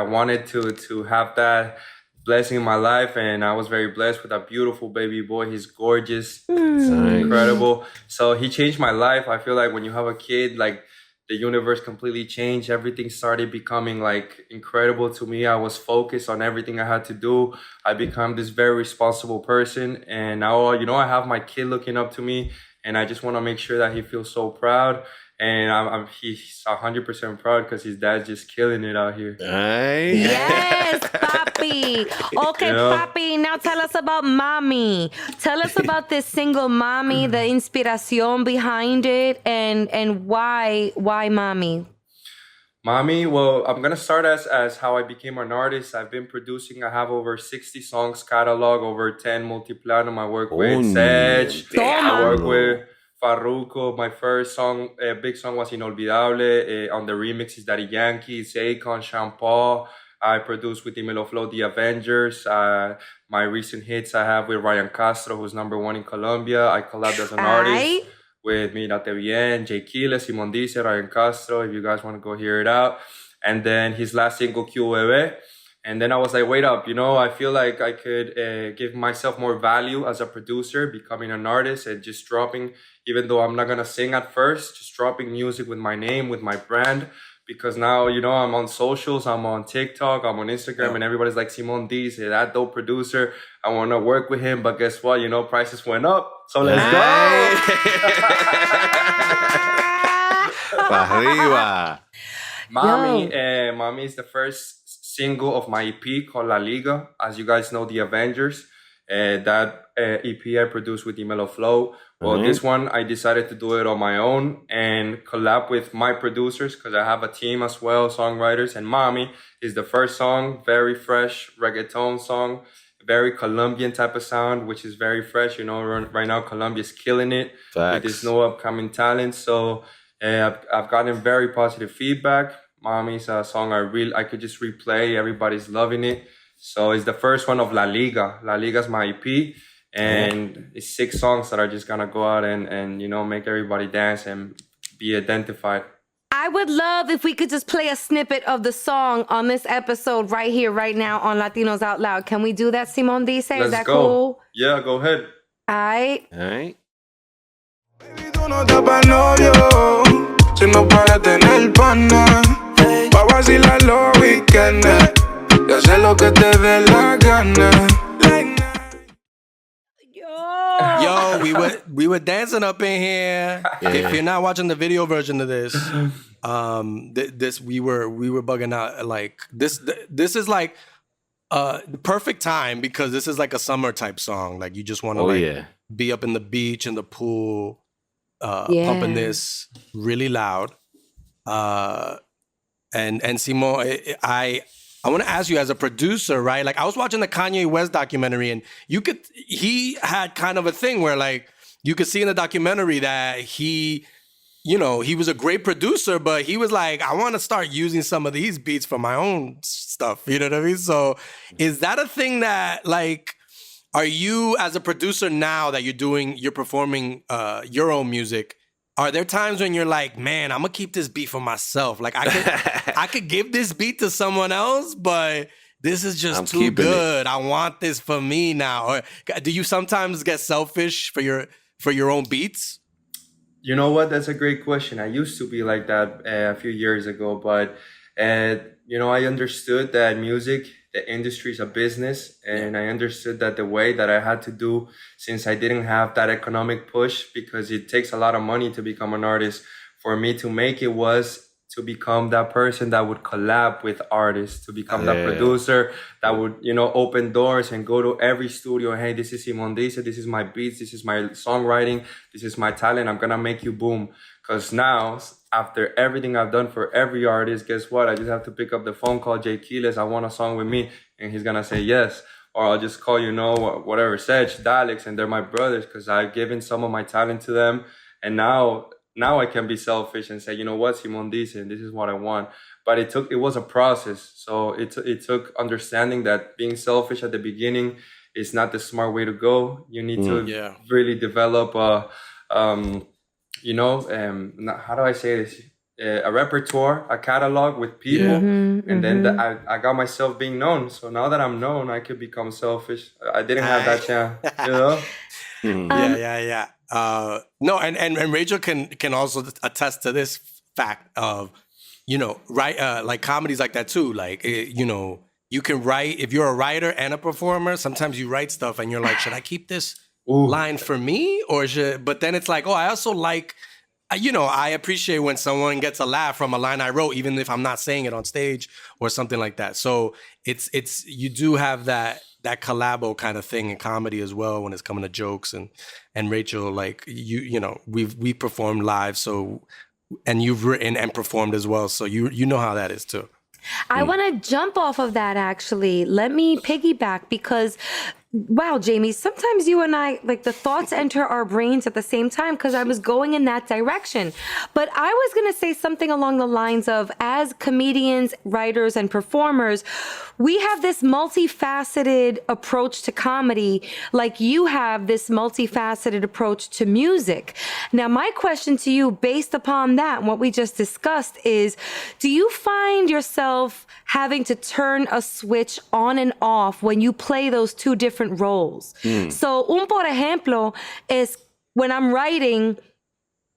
Speaker 5: wanted to have that blessing in my life, and I was very blessed with a beautiful baby boy. He's gorgeous. It's incredible. So he changed my life. I feel like when you have a kid, like the universe completely changed. Everything started becoming like incredible to me. I was focused on everything I had to do. I become this very responsible person. And now, I have my kid looking up to me, and I just want to make sure that he feels so proud. And he's 100% proud because his dad's just killing it out here.
Speaker 1: Yes, papi. Okay, papi. Now tell us about Mommy. Tell us about this single Mommy, the inspiración behind it, and why Mommy?
Speaker 5: Mommy, well, I'm gonna start as how I became an artist. I've been producing. I have over 60 songs catalog, over 10 multi-platinum. I work with Sedge. I work with Farruko. My first song, big song was Inolvidable. On the remix is Daddy Yankee, Akon, Sean Paul. I produced with Dimelo Flow, The Avengers. My recent hits I have with Ryan Castro, who's #1 in Colombia. I collabed as an artist with Mirate Bien, Jay Kila, Symon Dice, Ryan Castro, if you guys want to go hear it out. And then his last single, QBB. And then I was like, wait up, I feel like I could give myself more value as a producer, becoming an artist and just dropping, even though I'm not going to sing at first, just dropping music with my name, with my brand. Because now, I'm on socials, I'm on TikTok, I'm on Instagram, and everybody's like, Symon Dice, that dope producer. I want to work with him, but guess what? Prices went up. So let's go.
Speaker 2: Arriba.
Speaker 5: Mommy is the first single of my EP called La Liga. As you guys know, The Avengers. That EP I produced with Dimelo Flow. Well, this one, I decided to do it on my own and collab with my producers because I have a team as well, songwriters. And Mommy is the first song, very fresh reggaeton song, very Colombian type of sound, which is very fresh. Right now, Colombia's killing it with this new upcoming talent. So I've gotten very positive feedback. Mommy's a song I could just replay. Everybody's loving it. So it's the first one of La Liga. La Liga's my EP. And it's 6 songs that are just gonna go out and make everybody dance and be identified.
Speaker 1: I would love if we could just play a snippet of the song on this episode right here, right now on Latinos Out Loud. Can we do that, Symon Dice? Is that cool?
Speaker 5: Yeah, go ahead.
Speaker 1: All right.
Speaker 6: Baby, tú no te pa' novio, sino para tener pana, pa' vacilar los weekends, y hacer lo que te dé la gana.
Speaker 3: Yo, we were dancing up in here.
Speaker 2: Yeah.
Speaker 3: If you're not watching the video version of this, this we were bugging out. Like this is like the perfect time because this is like a summer type song. Like you just want to be up in the beach in the pool, pumping this really loud. And Symon, I want to ask you as a producer, right? Like I was watching the Kanye West documentary and he had kind of a thing where like you could see in the documentary that he was a great producer, but he was like, I want to start using some of these beats for my own stuff. You know what I mean? So is that a thing that like, are you as a producer now that you're performing your own music, are there times when you're like, man, I'm gonna keep this beat for myself? Like I could give this beat to someone else, but this is just too good. I want this for me now. Or do you sometimes get selfish for your own beats?
Speaker 5: You know what? That's a great question. I used to be like that a few years ago, but I understood that music, the industry is a business, and I understood that the way that I had to do, since I didn't have that economic push, because it takes a lot of money to become an artist, for me to make it was to become that person that would collab with artists, to become that producer that would, open doors and go to every studio. Hey, this is Symon Dice, this is my beats, this is my songwriting, this is my talent. I'm gonna make you boom. Because now, after everything I've done for every artist, guess what? I just have to pick up the phone, call Jay Keeles, I want a song with me, and he's gonna say yes. Or I'll just call, whatever, Sedge, Daleks, and they're my brothers because I've given some of my talent to them. And now I can be selfish and say, you know what, Symon Dice, and this is what I want. But it was a process. So it took understanding that being selfish at the beginning is not the smart way to go. You need to really develop how do I say this? A repertoire, a catalog with people. And then I got myself being known. So now that I'm known, I could become selfish. I didn't have that chance,
Speaker 3: Yeah. No, and Rachel can also attest to this fact of, like comedies like that too. Like, you can write, if you're a writer and a performer, sometimes you write stuff and you're like, should I keep this line for me? But then it's like, I also like, I appreciate when someone gets a laugh from a line I wrote, even if I'm not saying it on stage or something like that. So it's you do have that collabo kind of thing in comedy as well when it's coming to jokes and Rachel, like we performed live, so and you've written and performed as well, so you know how that is too.
Speaker 1: I want to jump off of that actually. Let me piggyback because wow, Jamie, sometimes you and I, like the thoughts enter our brains at the same time because I was going in that direction. But I was going to say something along the lines of, as comedians, writers, and performers, we have this multifaceted approach to comedy, like you have this multifaceted approach to music. Now, my question to you, based upon that, and what we just discussed, is do you find yourself having to turn a switch on and off when you play those two different roles? So, por ejemplo, is when I'm writing,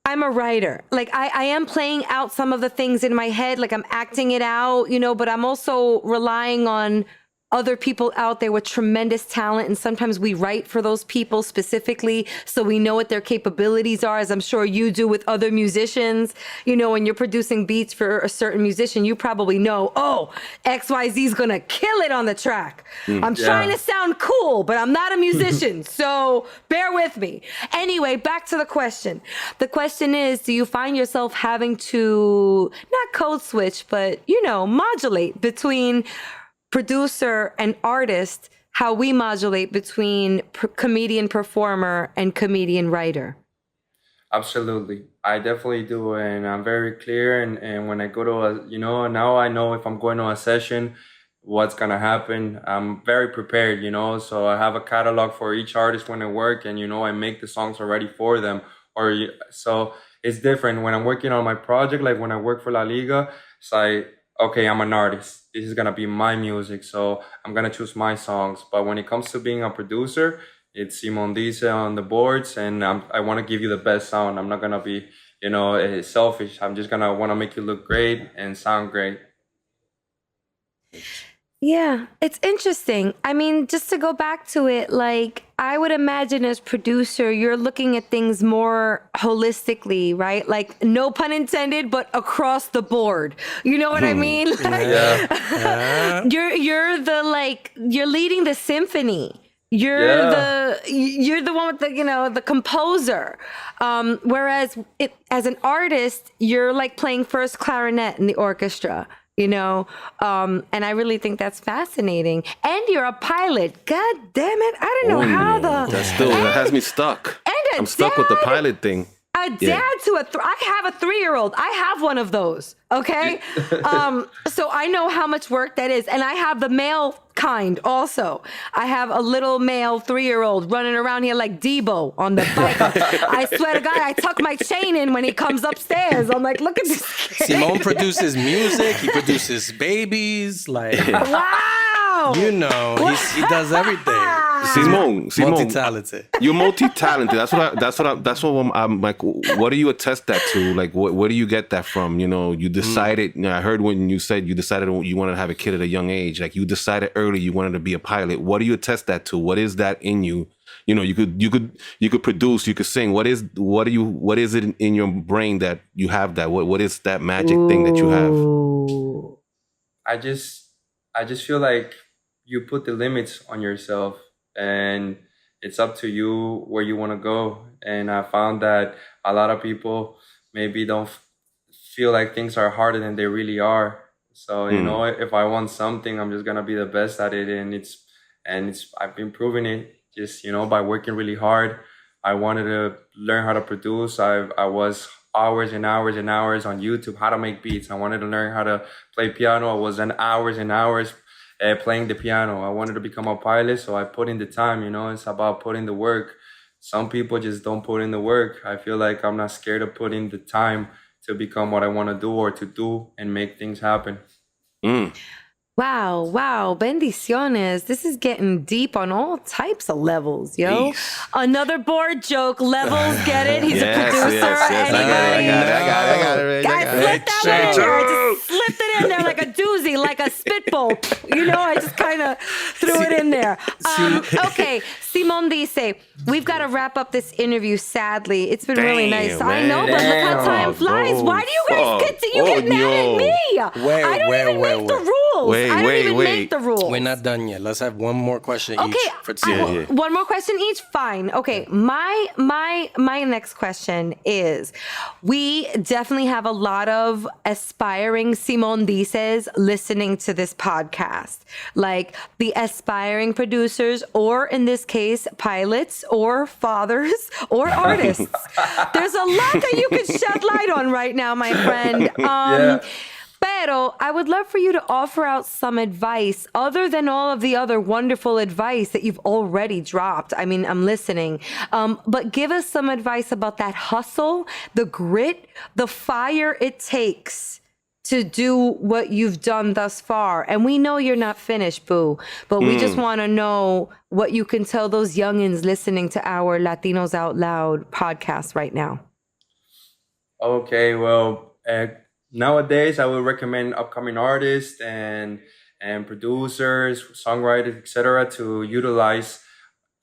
Speaker 1: I'm a writer. Like I am playing out some of the things in my head, like I'm acting it out, but I'm also relying on other people out there with tremendous talent. And sometimes we write for those people specifically so we know what their capabilities are, as I'm sure you do with other musicians. When you're producing beats for a certain musician, you probably know, XYZ is going to kill it on the track. I'm trying to sound cool, but I'm not a musician. So bear with me. Anyway, back to the question. The question is, do you find yourself having to not code switch, but, modulate between producer and artist, how we modulate between comedian performer and comedian writer?
Speaker 5: Absolutely. I definitely do. And I'm very clear. And when I go to now I know if I'm going to a session, what's going to happen. I'm very prepared, so I have a catalog for each artist when I work, and, I make the songs already for them. So it's different when I'm working on my project. Like when I work for La Liga, it's like, okay, I'm an artist. This is going to be my music, so I'm going to choose my songs. But when it comes to being a producer, it's Symon Dice on the boards, and I want to give you the best sound. I'm not going to be, selfish. I'm just going to want to make you look great and sound great.
Speaker 1: Yeah, it's interesting. I mean, just to go back to it, like I would imagine as producer, you're looking at things more holistically, right? Like no pun intended, but across the board. You know what I mean? Like,
Speaker 5: Yeah.
Speaker 1: you're leading the symphony. You're the one with the composer. Whereas as an artist, you're like playing first clarinet in the orchestra. And I really think that's fascinating. And you're a pilot. God damn it. I don't know how
Speaker 2: that has me stuck. I'm stuck with the pilot thing.
Speaker 1: A dad to I have a 3-year-old. I have one of those. Okay. So I know how much work that is. And I have the male kind also. I have a little male 3-year-old running around here like Debo on the bike. I swear to God, I tuck my chain in when he comes upstairs. I'm like, look at this kid.
Speaker 3: Simon produces music. He produces babies. Like,
Speaker 1: wow.
Speaker 3: He does everything.
Speaker 2: Simon,
Speaker 3: multi-talented.
Speaker 2: You're multi-talented. That's what I'm like. What do you attest that to? Like, where do you get that from? You decided. I heard when you said you decided you wanted to have a kid at a young age. Like, you decided early you wanted to be a pilot. What do you attest that to? What is that in you? You could produce. You could sing. What is it in your brain that you have that? What is that magic thing that you have?
Speaker 5: I just feel like you put the limits on yourself. And it's up to you where you want to go. And I found that a lot of people maybe don't feel like things are harder than they really are. So, if I want something, I'm just going to be the best at it. And I've been proving it just, by working really hard. I wanted to learn how to produce. I was hours and hours and hours on YouTube, how to make beats. I wanted to learn how to play piano. I was in hours and hours playing the piano. I wanted to become a pilot, so I put in the time. It's about putting the work. Some people just don't put in the work. I feel like I'm not scared of putting the time to become what I want to do or to do and make things happen.
Speaker 1: Wow. Bendiciones. This is getting deep on all types of levels, yo. Jeez. Another board joke. Levels, get it? He's a producer.
Speaker 2: Yes. I got it.
Speaker 1: Guys, slip that one in there. I just slipped it in there like a doozy, like a spitball. I just kind of threw it in there. Okay, Symon Dice, we've got to wrap up this interview, sadly. It's been really nice. Man. I know, but look how time flies. Why do you guys get mad at me? I don't even make the rules. I don't even make the rules.
Speaker 3: We're not done yet. Let's have one more question each. For
Speaker 1: one more question each? Fine. Okay, my next question is, we definitely have a lot of aspiring Symon Dices listening to this podcast. Like the aspiring producers, or in this case, pilots or fathers or artists. There's a lot that you could shed light on right now, my friend. Pero I would love for you to offer out some advice other than all of the other wonderful advice that you've already dropped. I mean, I'm listening. But give us some advice about that hustle, the grit, the fire it takes to do what you've done thus far. And we know you're not finished, boo, but we just want to know what you can tell those youngins listening to our Latinos Out Loud podcast right now.
Speaker 5: Okay, well, nowadays, I would recommend upcoming artists and producers, songwriters, etc., to utilize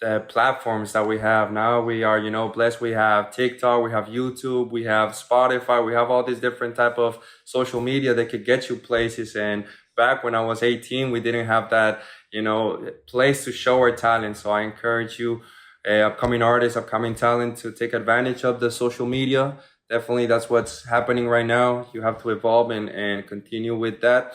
Speaker 5: the platforms that we have. Now we are, blessed. We have TikTok, we have YouTube, we have Spotify, we have all these different type of social media that could get you places. And back when I was 18, we didn't have that, place to show our talent. So I encourage you, upcoming artists, upcoming talent, to take advantage of the social media. Definitely, that's what's happening right now. You have to evolve and continue with that.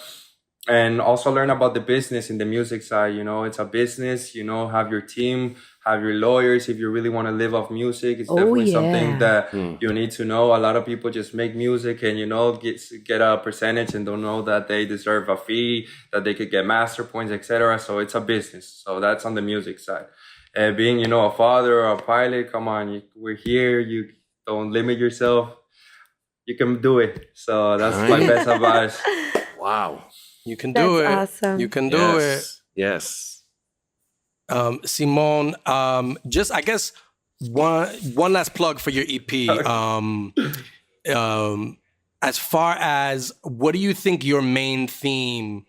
Speaker 5: And also learn about the business in the music side. It's a business, have your team, have your lawyers if you really want to live off music. It's definitely something that you need to know. A lot of people just make music and, get a percentage and don't know that they deserve a fee, that they could get master points, etc. So it's a business. So that's on the music side. Being, a father or a pilot, come on, we're here. You don't limit yourself. You can do it. So that's my best advice.
Speaker 2: Wow.
Speaker 3: You can do it.
Speaker 1: Awesome.
Speaker 3: You can do it.
Speaker 2: Yes.
Speaker 3: Symon, just I guess one last plug for your EP. As far as what do you think your main theme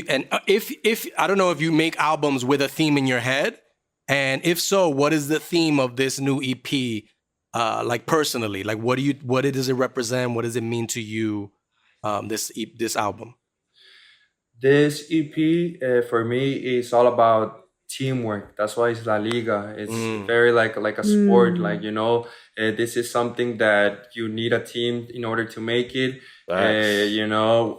Speaker 3: And if I don't know if you make albums with a theme in your head, and if so, what is the theme of this new EP? Like personally, like what does it represent? What does it mean to you? This album.
Speaker 5: This EP for me is all about teamwork. That's why it's La Liga. It's very like a sport. Like this is something that you need a team in order to make it.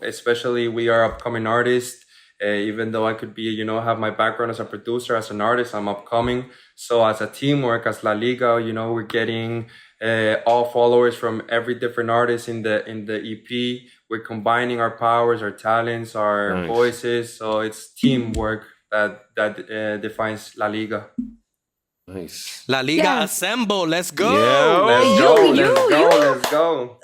Speaker 5: Especially we are upcoming artists. Even though I could be, have my background as a producer, as an artist, I'm upcoming. So as a teamwork, as La Liga, we're getting all followers from every different artist in the EP. We're combining our powers, our talents, our voices. So it's teamwork that defines La Liga.
Speaker 2: Nice.
Speaker 3: La Liga Assemble. Let's go.
Speaker 5: Let's go.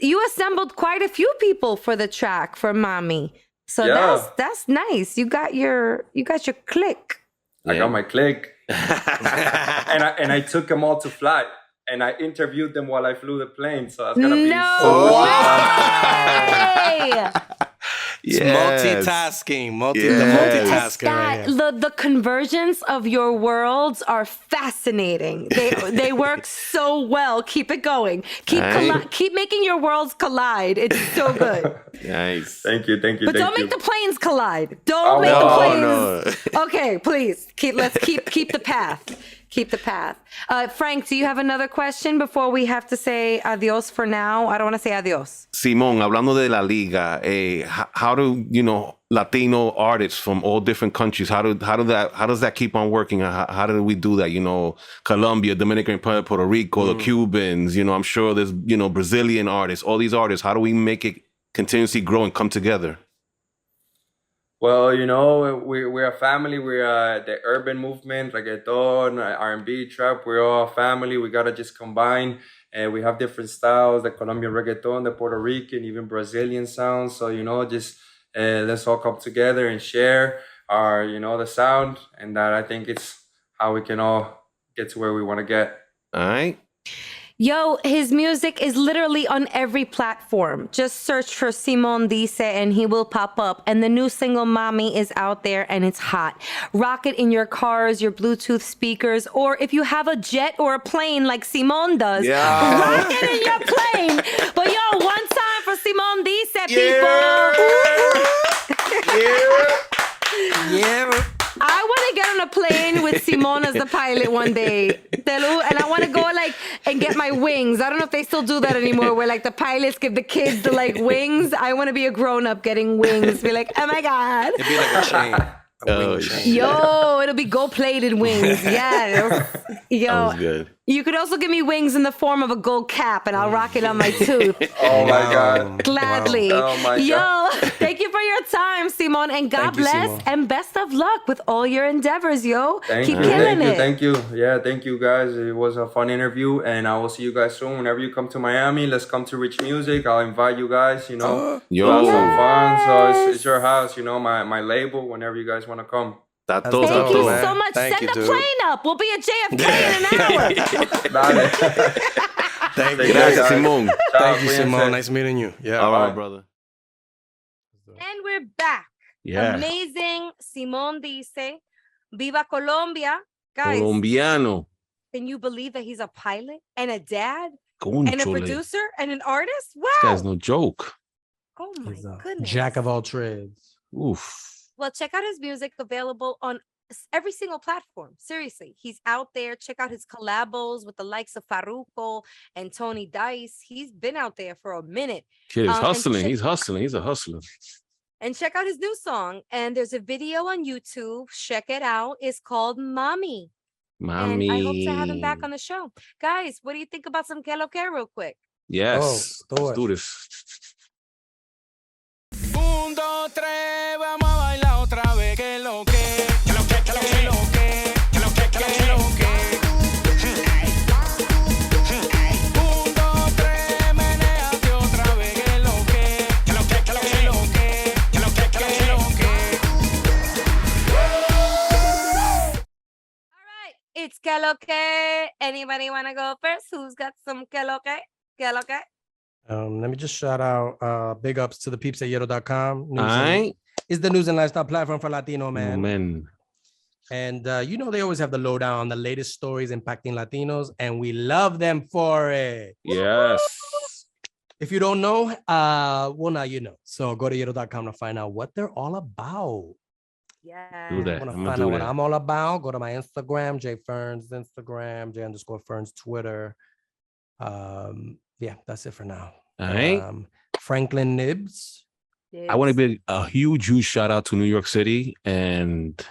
Speaker 1: You assembled quite a few people for the track for Mommy. So that's nice. You got your clique.
Speaker 5: I got my clique. and I took them all to fly. And I interviewed them while I flew the plane. So that's gonna be so
Speaker 1: way.
Speaker 3: Multitasking. Multitasking. Right here.
Speaker 1: The convergence of your worlds are fascinating. They work so well. Keep it going. Keep making your worlds collide. It's so good.
Speaker 2: Nice.
Speaker 5: Thank you.
Speaker 1: But don't make the planes collide. Don't make the planes. No. Okay, please. Let's keep the path. Keep the path. Frank, do you have another question before we have to say adios for now? I don't want to say adios.
Speaker 2: Simon, hablando de La Liga, how do Latino artists from all different countries? How does that keep on working? How do we do that? Colombia, Dominican Republic, Puerto Rico, the Cubans. I'm sure there's Brazilian artists. All these artists. How do we make it continuously grow and come together?
Speaker 5: Well, we're a family. We're the urban movement, reggaeton, R&B, trap. We're all a family. We gotta just combine. And we have different styles: the Colombian reggaeton, the Puerto Rican, even Brazilian sounds. So just let's all come together and share our the sound. And that I think it's how we can all get to where we want to get.
Speaker 2: All right.
Speaker 1: Yo, his music is literally on every platform. Just search for Symon Dice and he will pop up. And the new single Mommy is out there and it's hot. Rock it in your cars, your Bluetooth speakers, or if you have a jet or a plane like Symon does, rock it in your plane. But yo, one time for Symon Dice, people.
Speaker 3: Yeah.
Speaker 1: I want to get on a plane with Simon as the pilot one day. And I want to go and get my wings. I don't know if they still do that anymore, where the pilots give the kids the wings. I want to be a grown-up getting wings. Be like, oh my God.
Speaker 3: It'd be like a chain.
Speaker 1: Yo, it'll be gold-plated wings. Yes. Yo.
Speaker 2: That was good.
Speaker 1: You could also give me wings in the form of a gold cap, and I'll rock it on my tooth.
Speaker 5: Oh my God.
Speaker 1: Gladly.
Speaker 5: Wow. Oh my
Speaker 1: God. Yo, thank you for your time, Simon, and God bless and best of luck with all your endeavors, yo. Keep killing it.
Speaker 5: Thank you. Yeah, thank you guys. It was a fun interview, and I will see you guys soon. Whenever you come to Miami, let's come to Rich Music. I'll invite you guys, Have some fun. So it's your house, my label, whenever you guys want to come.
Speaker 1: Thank you so much. Send the plane up. We'll be at JFK in an hour.
Speaker 3: Thank you.
Speaker 2: Gracias, Simon.
Speaker 3: Thank you, Simon. Nice meeting you. Yeah.
Speaker 2: All right, brother.
Speaker 1: And we're back.
Speaker 2: Yeah.
Speaker 1: Amazing. Symon Dice. Viva Colombia. Guys.
Speaker 2: Colombiano.
Speaker 1: Can you believe that he's a pilot and a dad
Speaker 2: Conchole.
Speaker 1: and a producer and an artist? Wow.
Speaker 2: This guy's no joke.
Speaker 1: Oh my goodness.
Speaker 3: Jack of all trades.
Speaker 2: Oof.
Speaker 1: Well, check out his music, available on every single platform. Seriously, he's out there. Check out his collabos with the likes of Farruko and Tony Dice. He's been out there for a minute.
Speaker 2: Kid is hustling. He's hustling. He's a hustler.
Speaker 1: And check out his new song. And there's a video on YouTube. Check it out. It's called Mommy.
Speaker 2: Mommy.
Speaker 1: And I hope to have him back on the show. Guys, what do you think about some Que Lo Que real quick?
Speaker 2: Yes. Let's do this.
Speaker 6: 1, 2, 3, vamos a bailar otra vez. Que lo que, que lo que, que lo que, que lo que, que lo que, que lo que. 1, 2, 3, menéate otra vez. Que lo que, que lo que, que lo que, que lo que, que lo que.
Speaker 1: All right, it's Que Lo Que. Anybody want to go first? Who's got some Que Lo Que? Que Lo Que?
Speaker 3: Let me just shout out big ups to the peeps at Yeto.com.
Speaker 2: All right.
Speaker 7: is the news and lifestyle platform for Latino men.
Speaker 2: Man.
Speaker 7: And you know, they always have the lowdown on the latest stories impacting Latinos, and we love them for it.
Speaker 2: Yes.
Speaker 7: If you don't know, well, now you know. So go to yero.com to find out what they're all about.
Speaker 1: Yeah.
Speaker 2: Do that.
Speaker 7: Want to
Speaker 2: I'm gonna
Speaker 7: find
Speaker 2: do
Speaker 7: out what
Speaker 2: that.
Speaker 7: I'm all about? Go to my Instagram, J Ferns Instagram, J_Ferns Twitter. Yeah, that's it for now.
Speaker 2: All right.
Speaker 7: Franklin Nibs.
Speaker 2: I want to give a huge shout out to New York City. And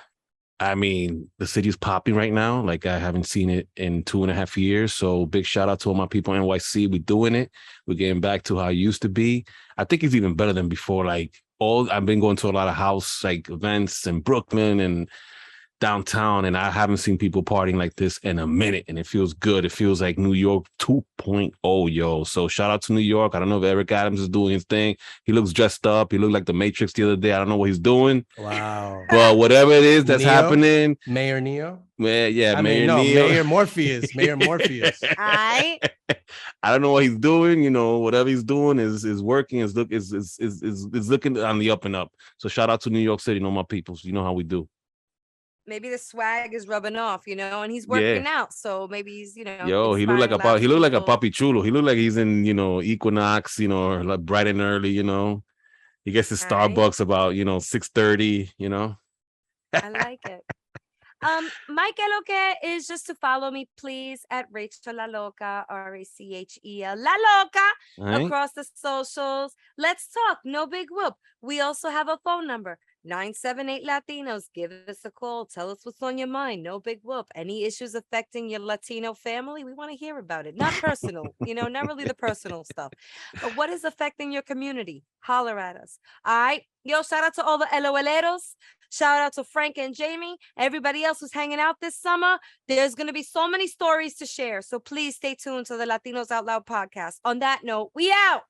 Speaker 2: I mean, the city's popping right now. Like I haven't seen it in 2.5 years. So big shout out to all my people in NYC. We're doing it. We're getting back to how it used to be. I think it's even better than before. Like I've been going to a lot of house like events in Brooklyn and downtown, and I haven't seen people partying like this in a minute, and it feels good. It feels like New York 2.0, yo. So shout out to New York. I don't know if Eric Adams is doing his thing. He looks dressed up. He looked like the Matrix the other day. I don't know what he's doing.
Speaker 7: Wow.
Speaker 2: But whatever it is that's
Speaker 7: Neo?
Speaker 2: happening.
Speaker 7: Mayor Neo?
Speaker 2: Yeah, Mayor
Speaker 7: Neo.
Speaker 2: Mayor
Speaker 7: Morpheus. Mayor Morpheus.
Speaker 1: I
Speaker 2: don't know what he's doing. You know, whatever he's doing is working. Is looking on the up and up. So shout out to New York City, my peoples. You know how we do.
Speaker 1: Maybe the swag is rubbing off, and he's working out. So maybe he's,
Speaker 2: Yo, he looked like a papi chulo. He looked like he's in, Equinox, or like bright and early, He gets to Starbucks about, 6:30,
Speaker 1: I like it. My que lo que is just to follow me, please, at Rachel La Loca, RACHEL La Loca, across the socials. Let's talk. No big whoop. We also have a phone number. 978 Latinos. Give us a call. Tell us what's on your mind. No big whoop. Any issues affecting your Latino family? We want to hear about it. Not personal, not really the personal stuff. But what is affecting your community? Holler at us. All right. Yo, shout out to all the LOLeros. Shout out to Frank and Jamie. Everybody else who's hanging out this summer. There's going to be so many stories to share. So please stay tuned to the Latinos Out Loud podcast. On that note, we out.